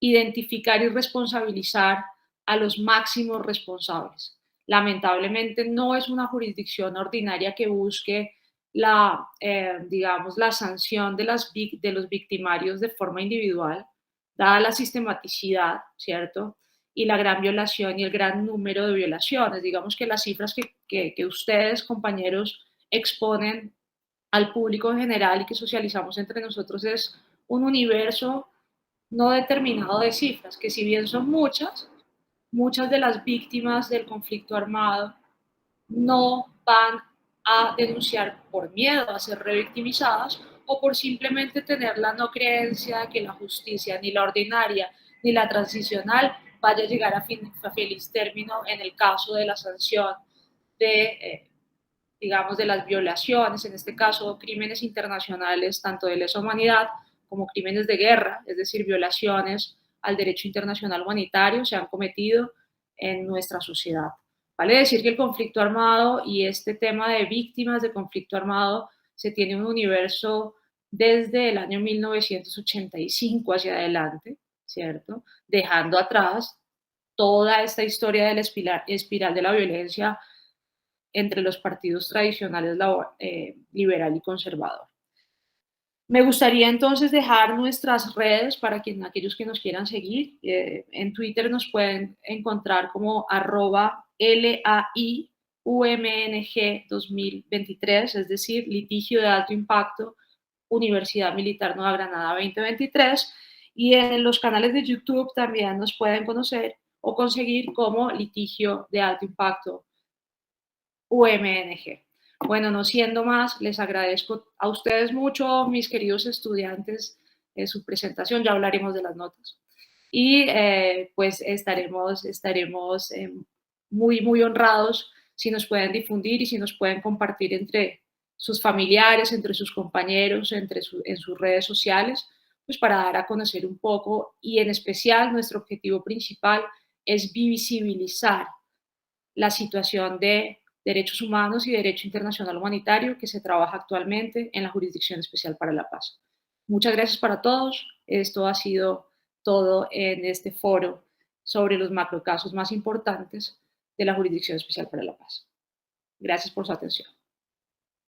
identificar y responsabilizar a los máximos responsables. Lamentablemente no es una jurisdicción ordinaria que busque digamos, la sanción de los victimarios de forma individual, dada la sistematicidad, ¿cierto? Y la gran violación y el gran número de violaciones. Digamos que las cifras que ustedes, compañeros, exponen al público en general y que socializamos entre nosotros es un universo no determinado de cifras, que si bien son muchas de las víctimas del conflicto armado no van a denunciar por miedo a ser revictimizadas o por simplemente tener la no creencia de que la justicia, ni la ordinaria ni la transicional, vaya a llegar a feliz término en el caso de la sanción de, digamos, de las violaciones, en este caso crímenes internacionales, tanto de lesa humanidad como crímenes de guerra, es decir, violaciones al derecho internacional humanitario se han cometido en nuestra sociedad. Vale decir que el conflicto armado y este tema de víctimas de conflicto armado se tiene un universo desde el año 1985 hacia adelante, ¿cierto? Dejando atrás toda esta historia de la espiral de la violencia entre los partidos tradicionales liberal y conservador. Me gustaría entonces dejar nuestras redes para aquellos que nos quieran seguir. En Twitter nos pueden encontrar como @LAIUMNG 2023, es decir, litigio de alto impacto, Universidad Militar Nueva Granada 2023. Y en los canales de YouTube también nos pueden conocer o conseguir como litigio de alto impacto UMNG. Bueno, no siendo más, les agradezco a ustedes mucho, mis queridos estudiantes, su presentación. Ya hablaremos de las notas. Y pues estaremos muy honrados si nos pueden difundir y si nos pueden compartir entre sus familiares, entre sus compañeros, en sus redes sociales, pues para dar a conocer un poco y en especial nuestro objetivo principal es visibilizar la situación de derechos humanos y derecho internacional humanitario que se trabaja actualmente en la Jurisdicción Especial para la Paz. Muchas gracias para todos. Esto ha sido todo en este foro sobre los macrocasos más importantes de la Jurisdicción Especial para la Paz. Gracias por su atención.